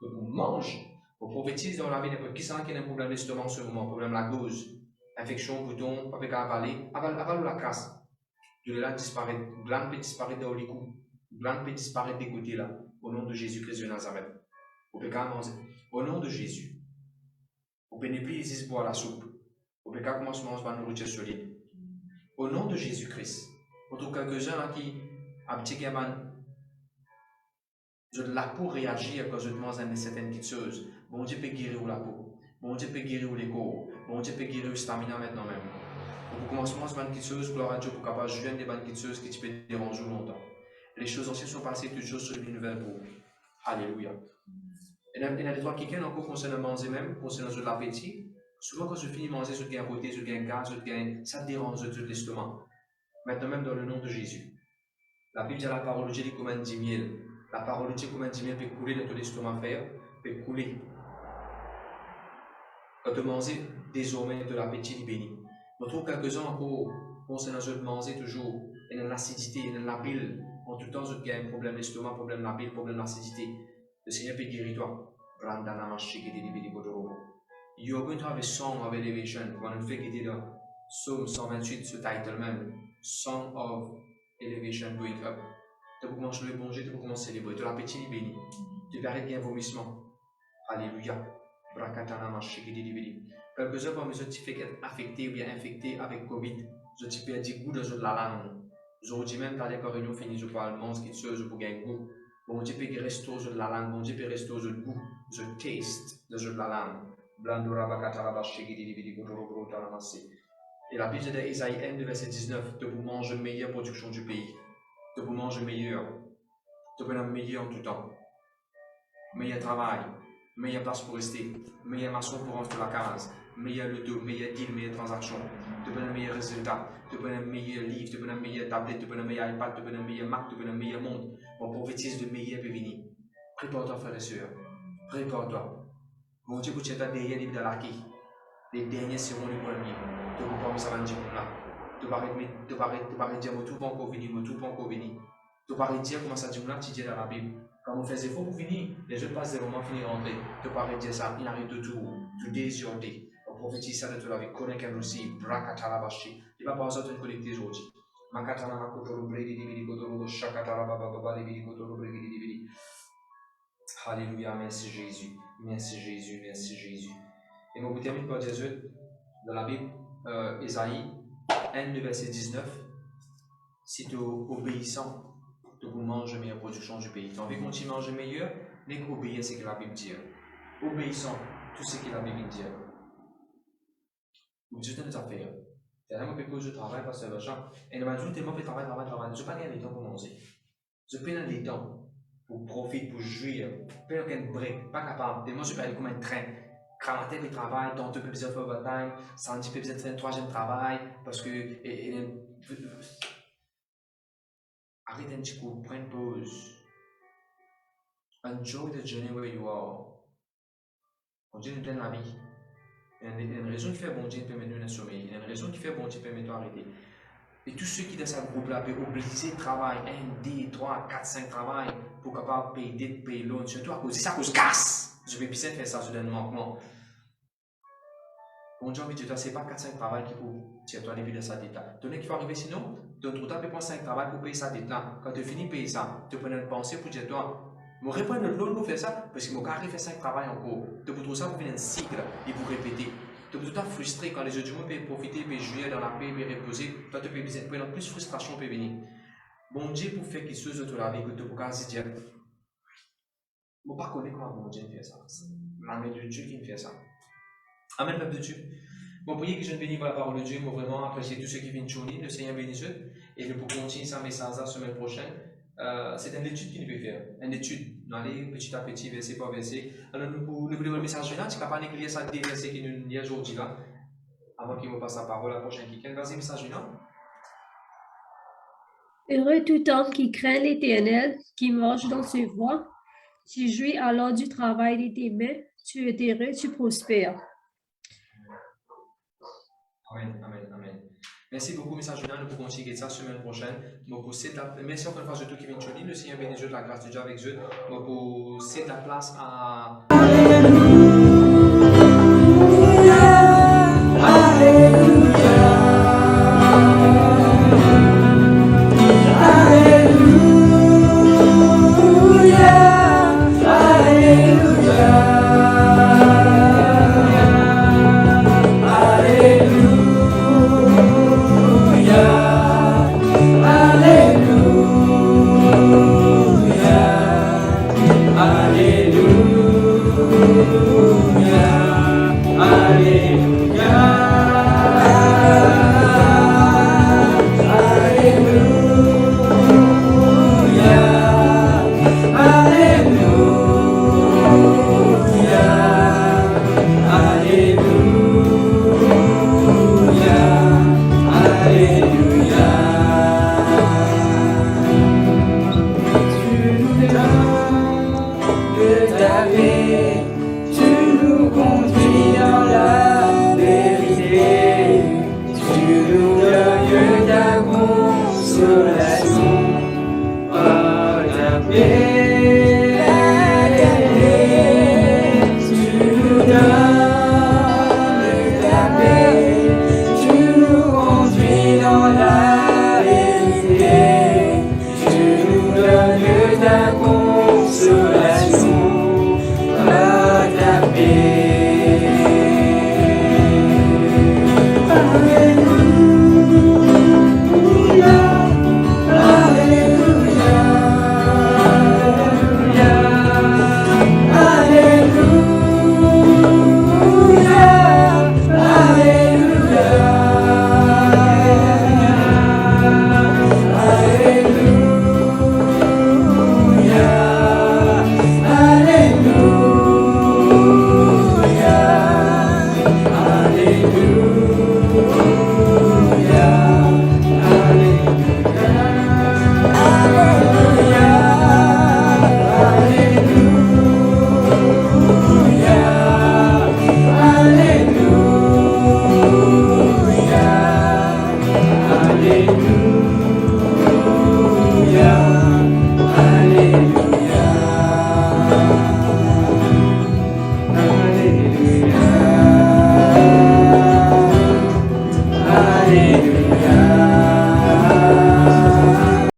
que vous mangez. Vous prophétisez dans la vie n'importe qui sent qu'il y a un problème d'estomac en ce moment, problème la gauze, infection, bouton, pas qu'à avaler, avale la casse. De là disparaît, glande peut disparaître dans les coups, glande peut disparaître des côtés là, au nom de Jésus-Christ de Nazareth. Vous pouvez qu'à manger, au nom de Jésus. Vous pouvez ne plus ici boire la soupe. Vous pouvez qu'à commencer à manger la nourriture solide. Au nom de Jésus-Christ. On trouve quelques-uns qui, à petit gamin, je la peau réagir quand je demande à certaines petites choses. Bon Dieu peut guérir la peau. Bon Dieu peut guérir les corps. Bon Dieu peut guérir le stamina maintenant même. Pour commencement, c'est une petite chose, gloire à Dieu, pour capable de jouer des petites choses qui te peuvent déranger longtemps. Les choses anciennes sont passées, toutes choses sont devenues nouvelles pour vous. Alléluia. Et il y a des fois quelqu'un encore concernant manger même, concernant l'appétit. Souvent quand je finis de manger, je gagne beauté, je gagne gaz, ça dérange de l'estomac. Maintenant même dans le nom de Jésus. La Bible dit la parole de Dieu comme un 10 000. La parole de Dieu comme un 10 000 peut couler dans ton estomac faire, peut couler. Quand tu manges désormais de l'appétit béni. On trouve quelques-uns encore concernant de manger toujours, et dans l'acidité, et dans la bile. En tout temps, il y a un problème d'estomac, problème de la bile, problème d'acidité. Le Seigneur peut guérir toi. You are going to have a song of elevation. Quand on fait quitter le Psaume 128, ce title même, Song of Elevation Going Up. Tu peux commencer le bon Dieu, tu peux commencer à célébrer. Tu l'appétit béni. Tu peux arrêter un vomissement. Alléluia. Quelques-uns parmi eux, tu fais être affecté ou bien infecté avec Covid. je t'ai perdu goût de la langue. Aujourd'hui même, quand les réunions finissent, je parle allemand, ce qui se je peux gagner goût. Bon Dieu peut rester de la langue, bon Dieu peut rester de goût, je taste de la langue. Et la Bible de Isaïe 1, verset 19, de vous manger meilleure production du pays, de vous manger meilleur, de vous meilleur en tout temps, meilleur travail, meilleure place pour rester, meilleure maçon pour rentrer la case, meilleur loto, meilleur deal, meilleure transaction, de vous meilleur résultat, de vous meilleur livre, de vous meilleur tablette, de vous meilleur iPad, de vous meilleur Mac, de vous meilleur monde. On prophétise de meilleur peut venir. Prépare-toi, frères et sœurs. Prépare-toi. Bon Dieu, vous êtes derrière les de l'acquis. Les derniers seront les premiers. De vous voir, ça va dire là. De ne dire, tout va encore venir, tout va encore venir. De ne dire comment ça dit là, tu dis dans la Bible. Quand vous faites effort pour finir, les autres passent des moments finir rentrer. De ne dire ça, il arrive de tout. Today is your day. On prophétise ça de toute la vie. Connect and receive. Brakatalabashi. Il va pas besoin de connecter aujourd'hui. Makatana makotoro bredi dividi kotoro shakatala baba baba dividi kotoro bredi dividi. Alléluia, merci Jésus. Merci Jésus, merci Jésus. Et moi, vous termine par Jésus dans la Bible, Isaïe 1, verset 19. Si tu es obéissant, tu vous manges meilleure production du pays. Tu as envie qu'on t'y mange meilleur, mais qu'obéir, c'est ce que la Bible dit. Obéissant, tout ce que la Bible dit. Vous dites une affaire. C'est un peu que je travaille parce que le champ. Et le matin, tellement que travail. Je n'ai pas gagné le temps pour manger. Je prends le temps pour profiter, pour jouir. Je prends un break, pas capable. Et moi, je peux aller comme un train. Cramater le travail, donc tu peux besoin de faire overtime, ça tu peux besoin de faire un troisième travail, parce que. Arrête un petit coup, prends une pause. Enjoy the journey where you are. On dit une pleine la vie. Il y a une raison qui fait bon Dieu permet de nous sommeil. Il y a une raison qui fait bon Dieu permet de arrêter. Et tous ceux qui dans ce groupe-là peuvent obliger travail 1, 2, 3, 4, 5 travail pour capable payer dette, payer loan, surtout à cause de ça, à cause de casse. Je vais bien faire ça sur un manquement. Bon Dieu, ce n'est pas 4-5 travail qui pour tirer toi depuis de sa dette là. Donner qu'il faut arriver sinon, tu as peut prendre 5 travail pour payer sa dette là. Quand tu finis de payer ça, tu prends une pensée pour dire toi. Je vais reprendre le loan pour faire ça parce que je vais arriver à faire 5 travail encore. Tu peux trouver ça pour venir un cycle et pour répéter. Tu peux tout à frustré quand les autres du monde peuvent profiter, peuvent jouer dans la paix, peuvent reposer. Toi, tu peux prendre plus de frustration peut venir. Bon Dieu pour faire quelque chose de la vie que tu peux quasi dire. Je ne sais pas comment bon Dieu fait ça. La main de Dieu qui me fait ça. Amen, peuple de Dieu. Bon, priez que je ne bénis pas la parole de Dieu, mais vraiment apprécier tous ceux qui viennent journée. Le Seigneur bénisse eux. Et nous pouvons continuer ça message la semaine prochaine. C'est une étude qu'il nous peut faire. Une étude. Nous allons petit à petit, verset par verset. Alors, nous pouvons le message là. Tu n'as pas lire ça des versets qui nous lisent aujourd'hui là. Avant qu'il me passe la parole à la prochaine qui vient. Vas-y, message là. Heureux tout homme qui craint l'Éternel, qui marche dans ses voies. Tu jouis alors du travail de tes mains. Tu es heureux, tu prospères. Amen, amen, amen. Merci beaucoup, message Julien. Nous pouvons continuer ça la semaine prochaine. Merci encore une fois à tous qui viennent choisir. Le Seigneur bénisse de la grâce de Dieu avec eux. Pour céder la place à.